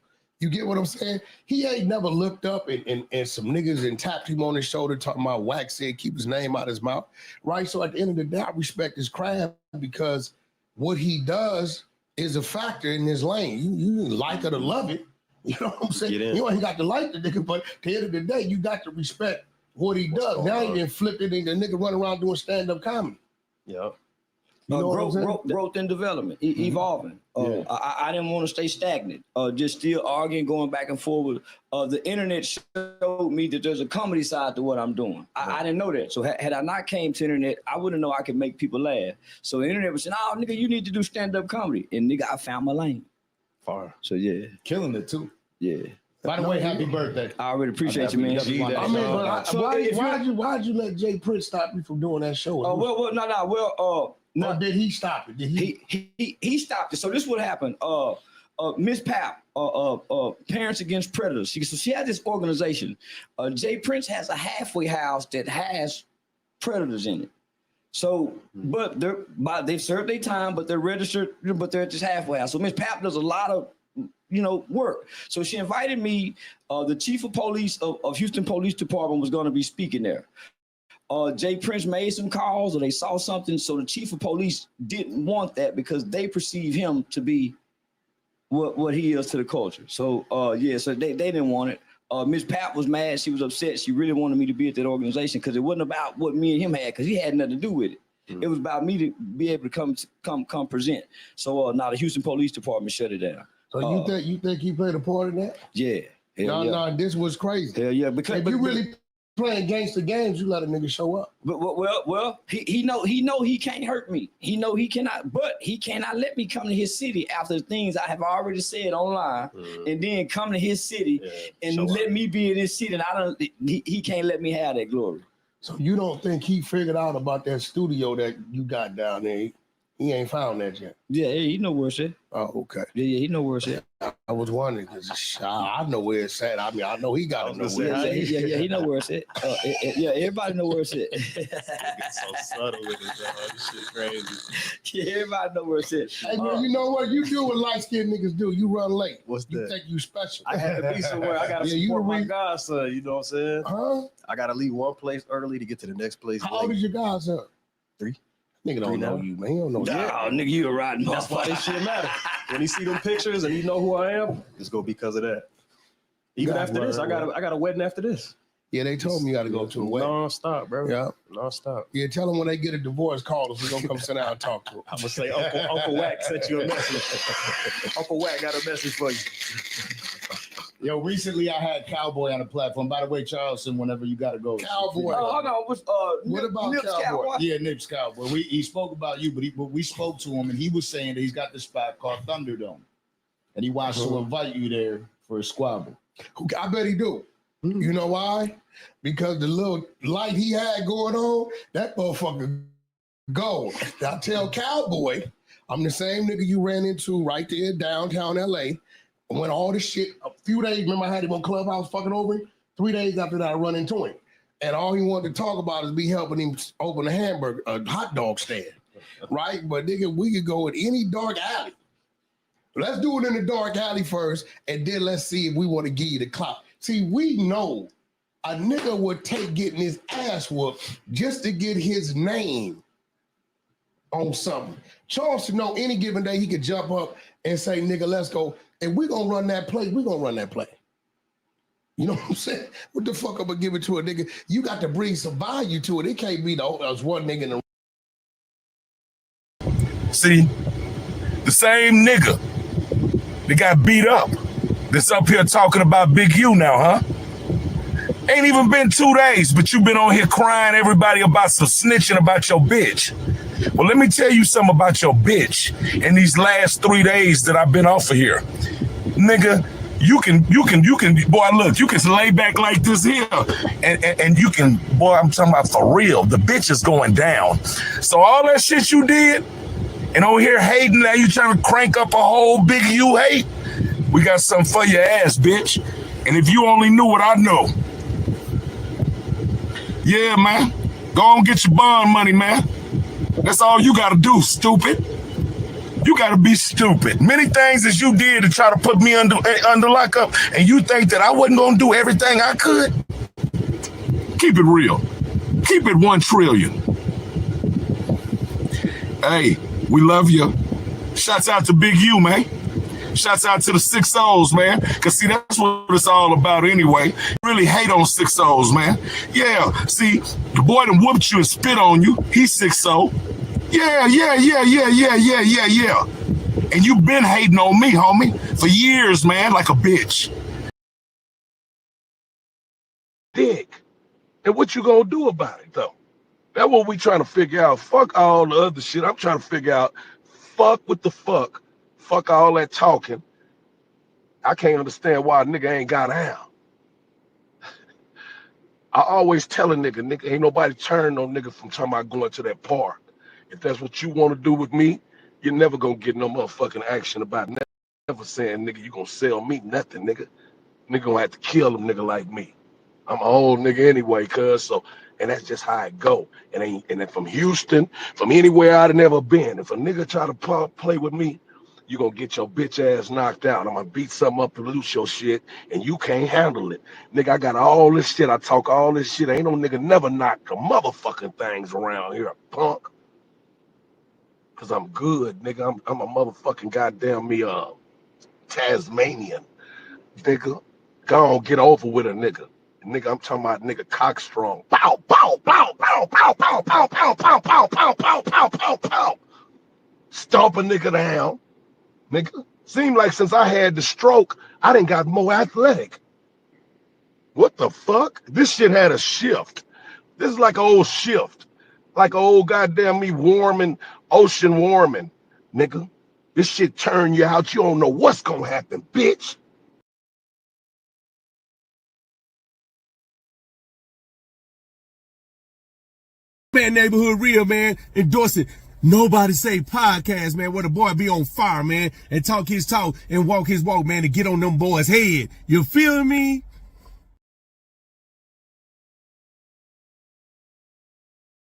You get what I'm saying? He ain't never looked up and some niggas and tapped him on his shoulder talking about Wack said keep his name out his mouth, right? So at the end of the day, I respect his craft because what he does is a factor in his lane. You like it or love it. You know what I'm saying? You ain't got to like the nigga, but at the end of the day, you got to respect what he does. Now he done flipped it and the nigga run around doing stand-up comedy. Yep. You know growth and development, evolving. I didn't want to stay stagnant. Just still arguing, going back and forward. The internet showed me that there's a comedy side to what I'm doing. I didn't know that. So had I not came to internet, I wouldn't know I could make people laugh. So the internet was saying, "Oh, nigga, you need to do stand-up comedy," and nigga, I found my lane. Far. So yeah, killing it too. Yeah. By the way, happy birthday. I already appreciate you, man. I mean, why'd you let Jay Prince stop you from doing that show? No, did he stop it? Did he stopped it. So this is what happened. Miss Pap, Parents Against Predators. She had this organization. Jay Prince has a halfway house that has predators in it. So, but they've served their time, but they're registered, but they're at this halfway house. So Miss Pap does a lot of work. So she invited me. The chief of police of Houston Police Department was going to be speaking there. Jay Prince made some calls, or they saw something. So the chief of police didn't want that because they perceive him to be what he is to the culture. So so they didn't want it. Miss Pat was mad. She was upset. She really wanted me to be at that organization because it wasn't about what me and him had, because he had nothing to do with it. It was about me to be able to come present. So now the Houston Police Department shut it down. So you think he played a part in that? Yeah. No, this was crazy. Hell yeah, because if you really playing gangster games, you let a nigga show up. But well, he know he can't hurt me. He know he cannot, but he cannot let me come to his city after the things I have already said online, and then come to his city and let me be in his city. And he can't let me have that glory. So you don't think he figured out about that studio that you got down there? He ain't found that yet. Yeah, he know where it's at. Oh, okay. Yeah, he know where it's at. I was wondering because I know where it's at. I mean, I know he got to know where it's at. Yeah, he know where it's at. Yeah, everybody know where it's at. It's so subtle with it, dog. This shit crazy. Yeah, everybody know where it's at. Hey, man, you know what? You do what light-skinned niggas do. You run late. What's you that? think you special. I had to be somewhere. I got to support my godson, you know what I'm saying? Huh? I got to leave one place early to get to the next place. How old is your godson? 3. Nigga don't know you, man. He don't know you. Nah, nigga, you a riding That's why this shit matter. When he see them pictures and he know who I am, it's gonna be because of that. Even after this, I got a wedding after this. Yeah, they told me you got to go to a wedding. Non-stop, bro. Yeah. Non-stop. Yeah, tell them when they get a divorce, call us. We're going to come sit down and talk to them. I'm going to say Uncle Wack sent you a message. Uncle Wack got a message for you. Yo, recently I had Cowboy on the platform. By the way, Charleston, whenever you got to go. Cowboy. Hold on. What about Nip's Cowboy? Yeah, Nip's Cowboy. He spoke about you, but we spoke to him, and he was saying that he's got this spot called Thunderdome, and he wants to invite you there for a squabble. I bet he do. You know why? Because the little light he had going on, that motherfucker gold. I tell Cowboy, I'm the same nigga you ran into right there downtown LA. When all this shit, a few days, remember I had him on Clubhouse fucking over him? 3 days after that, I run into him. And all he wanted to talk about is me helping him open a hot dog stand, right? But nigga, we could go in any dark alley. Let's do it in the dark alley first, and then let's see if we want to give you the clout. See, we know a nigga would take getting his ass whooped just to get his name on something. Charleston know any given day he could jump up and say, nigga, let's go. And we're going to run that play. We're going to run that play. You know what I'm saying? What the fuck I'm going to give it to a nigga? You got to bring some value to it. It can't be there's one nigga in the... See, the same nigga that got beat up that's up here talking about Big U now, huh? Ain't even been 2 days, but you been on here crying everybody about some snitching about your bitch. Well, let me tell you something about your bitch in these last 3 days that I've been off of here. Nigga, you can, boy, look, you can lay back like this here and you can, boy, I'm talking about for real, the bitch is going down. So all that shit you did and over here hating, now you trying to crank up a whole Big U hate, we got something for your ass, bitch. And if you only knew what I know. Yeah, man. Go on get your bond money, man. That's all you gotta do, stupid. You gotta be stupid. Many things that you did to try to put me under lockup, and you think that I wasn't gonna do everything I could? Keep it real. Keep it 1 trillion. Hey, we love you. Shouts out to Big U, man. Shouts out to the 6 O's, man. Because, see, that's what it's all about anyway. Really hate on 6 O's, man. Yeah, see, the boy done whooped you and spit on you. He's 6-0. Yeah. And you been hating on me, homie, for years, man, like a bitch. Dick. And what you gonna do about it, though? That's what we trying to figure out. Fuck all the other shit. I'm trying to figure out, fuck with the fuck. Fuck all that talking. I can't understand why a nigga ain't got out. I always tell a nigga, ain't nobody turn no nigga from talking about going to that park. If that's what you want to do with me, you're never gonna get no motherfucking action about it. Never saying, nigga, you gonna sell me nothing, nigga. Nigga gonna have to kill a nigga like me. I'm an old nigga anyway, cuz, so, and that's just how it go. And then from Houston, from anywhere I'd never been, if a nigga try to play with me, You gonna get your bitch ass knocked out. I'm gonna beat something up and loose your shit, and you can't handle it. Nigga, I got all this shit. I talk all this shit. Ain't no nigga never knock the motherfucking things around here, punk. Cause I'm good, nigga. I'm a motherfucking goddamn me Tasmanian. Nigga, go on, get over with a nigga. Nigga, I'm talking about nigga cock strong. Pow, pow, pow, pow, pow, pow, pow, pow, pow, pow, pow, pow, pow, pow, pow. Stomp a nigga down. Nigga, seemed like since I had the stroke, I done got more athletic. What the fuck? This shit had a shift. This is like an old shift. Like an old goddamn me warming, ocean warming. Nigga, this shit turn you out. You don't know what's gonna happen, bitch. Man, Neighborhood Real, man, endorsing Nobody Say podcast, man, where the boy be on fire, man, and talk his talk and walk his walk, man, to get on them boys' head. You feel me?